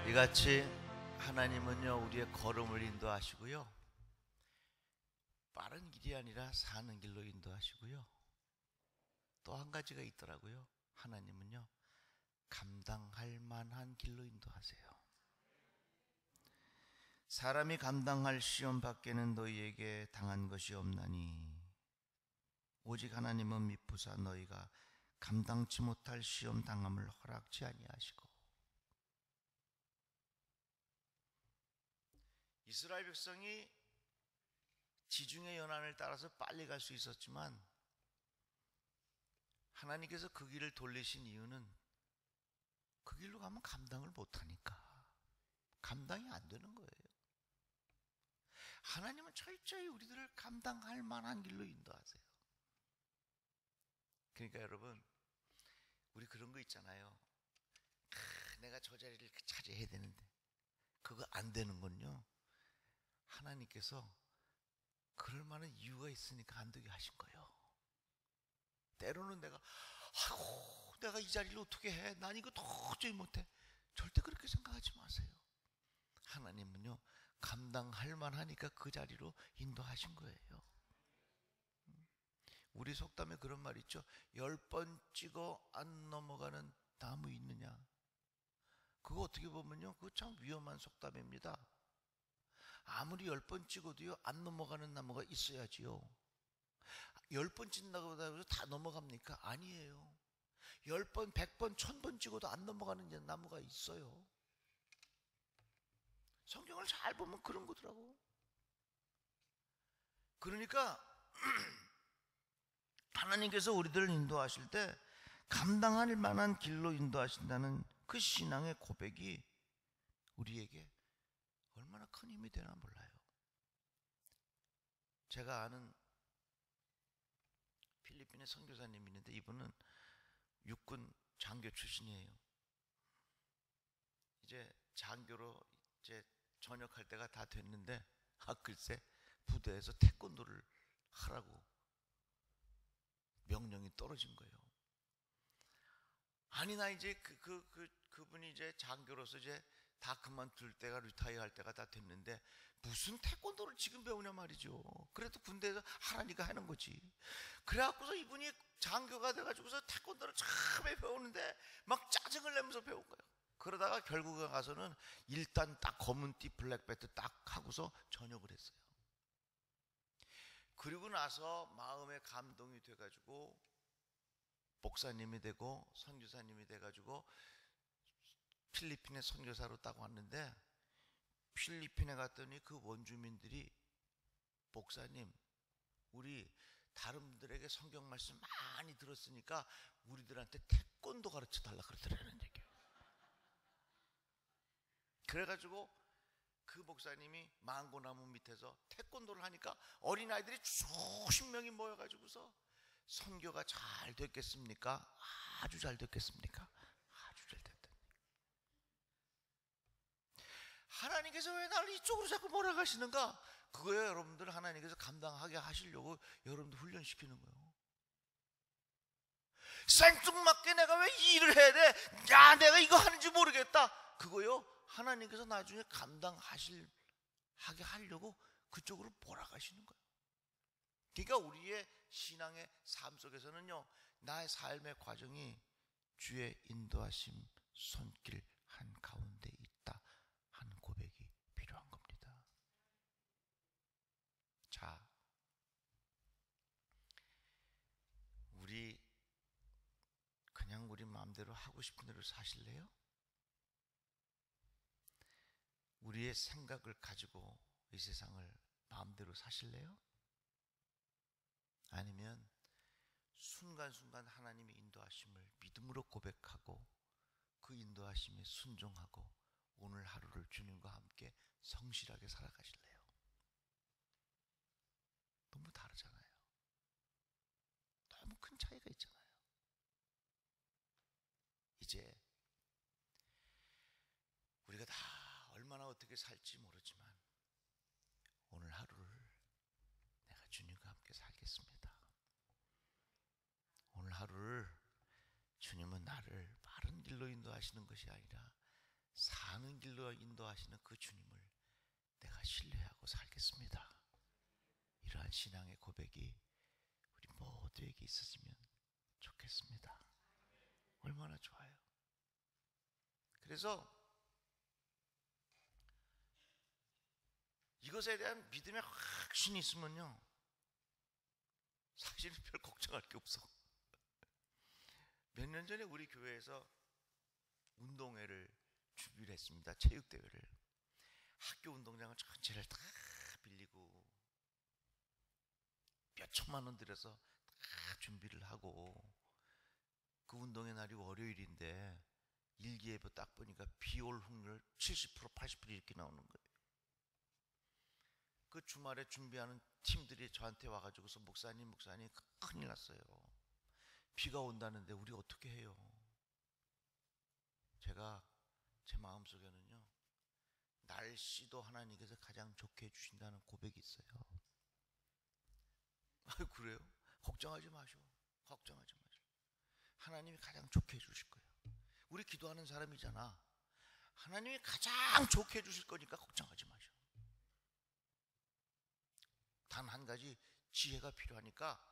이같이 하나님은요 우리의 걸음을 인도하시고요, 빠른 길이 아니라 사는 길로 인도하시고요, 또 한 가지가 있더라고요. 하나님은요 감당할 만한 길로 인도하세요. 사람이 감당할 시험 밖에는 너희에게 당한 것이 없나니 오직 하나님은 미쁘사 너희가 감당치 못할 시험 당함을 허락지 아니하시고. 이스라엘 백성이 지중해 연안을 따라서 빨리 갈 수 있었지만 하나님께서 그 길을 돌리신 이유는 그 길로 가면 감당을 못하니까, 감당이 안 되는 거예요. 하나님은 철저히 우리들을 감당할 만한 길로 인도하세요. 그러니까 여러분, 우리 그런 거 있잖아요. 내가 저 자리를 차지해야 되는데 그거 안 되는 건요, 하나님께서 그럴 만한 이유가 있으니까 안 되게 하신 거예요. 때로는 내가 이 자리를 어떻게 해? 난 이거 도저히 못해. 절대 그렇게 생각하지 마세요. 하나님은요 감당할 만하니까 그 자리로 인도하신 거예요. 우리 속담에 그런 말 있죠. 10번 찍어 안 넘어가는 나무 있느냐. 그거 어떻게 보면요 그거 참 위험한 속담입니다. 아무리 10번 찍어도요 안 넘어가는 나무가 있어야지요. 10번 찍는다고 해서 다 넘어갑니까? 아니에요. 10번, 100번, 1000번 찍어도 안 넘어가는 나무가 있어요. 성경을 잘 보면 그런 거더라고. 그러니까 하나님께서 우리들을 인도하실 때 감당할 만한 길로 인도하신다는 그 신앙의 고백이 우리에게 얼마나 큰 힘이 되나 몰라요. 제가 아는 필리핀의 선교사님이 있는데 이분은 육군 장교 출신이에요. 이제 장교로 이제 전역할 때가 다 됐는데 글쎄 부대에서 태권도를 하라고 명령이 떨어진 거예요. 아니 나 이제 그분이 이제 장교로서 이제 다 그만둘 때가, 리타이어 할 때가 다 됐는데 무슨 태권도를 지금 배우냐 말이죠. 그래도 군대에서 하라니까 하는 거지. 그래갖고서 이분이 장교가 돼가지고서 태권도를 처음에 배우는데 막 짜증을 내면서 배운 거예요. 그러다가 결국에 가서는 일단 딱 검은띠 블랙벨트 딱 하고서 전역을 했어요. 그리고 나서 마음에 감동이 돼가지고 목사님이 되고 선교사님이 돼가지고 필리핀의 선교사로 딱 왔는데, 필리핀에 갔더니 그 원주민들이 목사님 우리 다른 분들에게 성경 말씀 많이 들었으니까 우리들한테 태권도 가르쳐 달라 그러더라는 얘기예요. 그래가지고 그 목사님이 망고나무 밑에서 태권도를 하니까 어린아이들이 수십 명이 모여가지고서 선교가 잘 됐겠습니까? 아주 잘 됐겠습니까? 아주 잘 됐다. 하나님께서 왜 나를 이쪽으로 자꾸 몰아가시는가? 그거예요. 여러분들, 하나님께서 감당하게 하시려고 여러분들 훈련시키는 거예요. 생뚱맞게 내가 왜 이 일을 해야 돼? 야, 내가 이거 하는지 모르겠다. 그거요, 하나님께서 나중에 감당하게 하려고 그쪽으로 몰아가시는 거예요. 그러니까 우리의 신앙의 삶 속에서는요, 나의 삶의 과정이 주의 인도하심 손길 한가운데 있다 하는 고백이 필요한 겁니다. 자, 우리 그냥 우리 마음대로 하고 싶은 대로 사실래요? 우리의 생각을 가지고 이 세상을 마음대로 사실래요? 아니면 순간순간 하나님의 인도하심을 믿음으로 고백하고 그 인도하심에 순종하고 오늘 하루를 주님과 함께 성실하게 살아가실래요? 너무 다르잖아요. 너무 큰 차이가 있잖아요. 이제 우리가 다 얼마나 어떻게 살지 모르지만 오늘 하루를 내가 주님과 함께 살겠습니다. 오늘 하루를 주님은 나를 바른 길로 인도하시는 것이 아니라 사는 길로 인도하시는 그 주님을 내가 신뢰하고 살겠습니다. 이러한 신앙의 고백이 우리 모두에게 있었으면 좋겠습니다. 얼마나 좋아요. 그래서 이것에 대한 믿음의 확신이 있으면요, 사실은 별 걱정할 게 없어. 몇 년 전에 우리 교회에서 운동회를 준비를 했습니다. 체육대회를. 학교 운동장을 전체를 다 빌리고 몇 천만 원 들여서 다 준비를 하고, 그 운동회 날이 월요일인데 일기예보 딱 보니까 비 올 확률 70% 80% 이렇게 나오는 거예요. 그 주말에 준비하는 팀들이 저한테 와가지고서 목사님 큰일 났어요. 비가 온다는데 우리 어떻게 해요? 제가 제 마음속에는요, 날씨도 하나님께서 가장 좋게 해주신다는 고백이 있어요. 아, 그래요? 걱정하지 마시오. 걱정하지 마시오. 하나님이 가장 좋게 해주실 거예요. 우리 기도하는 사람이잖아. 하나님이 가장 좋게 해주실 거니까 걱정하지 마시오. 단 한 가지 지혜가 필요하니까,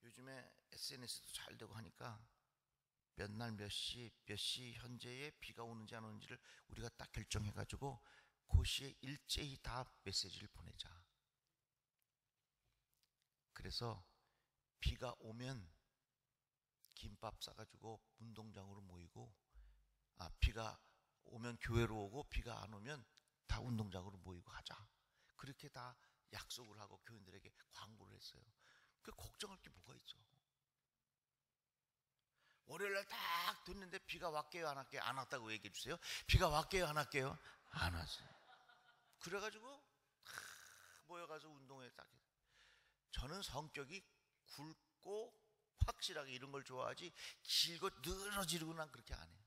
요즘에 SNS도 잘 되고 하니까 몇 날 몇 시 현재에 비가 오는지 안 오는지를 우리가 딱 결정해가지고 그 시에 일제히 다 메시지를 보내자. 그래서 비가 오면 김밥 싸가지고 운동장으로 모이고, 비가 오면 교회로 오고 비가 안 오면 다 운동장으로 모이고 하자. 그렇게 다 약속을 하고 교인들에게 광고를 했어요. 그 걱정할 게 뭐가 있어? 월요일날 딱 됐는데 비가 왔게요 안 왔게요? 안 왔다고 얘기해 주세요. 비가 왔게요 안 왔게요? 안 왔어요. 그래가지고 모여가서 운동회 딱. 저는 성격이 굵고 확실하게 이런 걸 좋아하지, 길고 늘어지르고 난 그렇게 안 해요.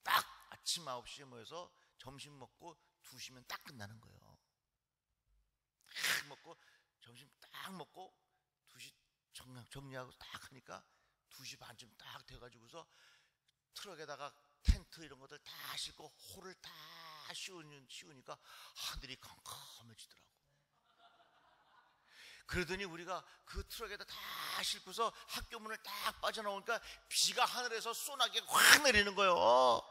딱 아침 9시에 모여서 점심 먹고 2시면 딱 끝나는 거예요. 딱 먹고 점심 딱 먹고 2시 정리하고 딱 하니까 2시 반쯤 딱 돼가지고서 트럭에다가 텐트 이런 것들 다 싣고 홀을 다 씌우니까 하늘이 컴컴해지더라고. 그러더니 우리가 그 트럭에다 다 싣고서 학교 문을 딱 빠져나오니까 비가 하늘에서 쏘나게 확 내리는 거예요.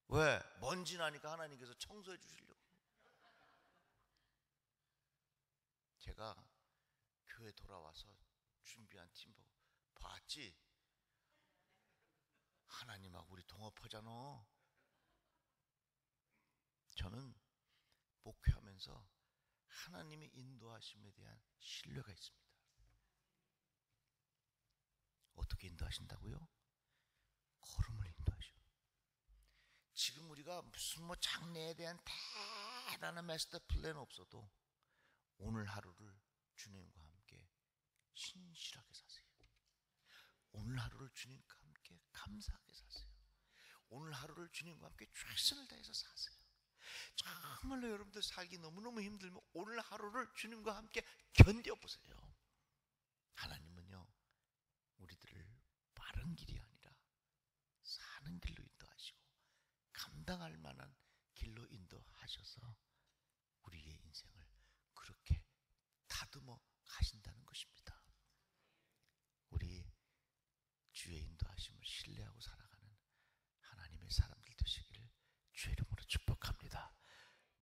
왜? 먼지 나니까 하나님께서 청소해 주시려고. 제가 교회 돌아와서 준비한 팀 보고 봤지? 하나님하고 우리 동업하잖아. 저는 목회하면서 하나님의 인도하심에 대한 신뢰가 있습니다. 어떻게 인도하신다고요? 걸음을 인도하셔. 지금 우리가 무슨 뭐 장래에 대한 대단한 마스터 플랜 없어도 오늘 하루를 주님과 함께 신실하게 사세요. 오늘 하루를 주님과 함께 감사하게 사세요. 오늘 하루를 주님과 함께 최선을 다해서 사세요. 정말로 여러분들 살기 너무너무 힘들면 오늘 하루를 주님과 함께 견뎌보세요. 하나님은요, 우리들을 바른 길이 아니라 사는 길로 인도하시고 감당할 만한 길로 인도하셔서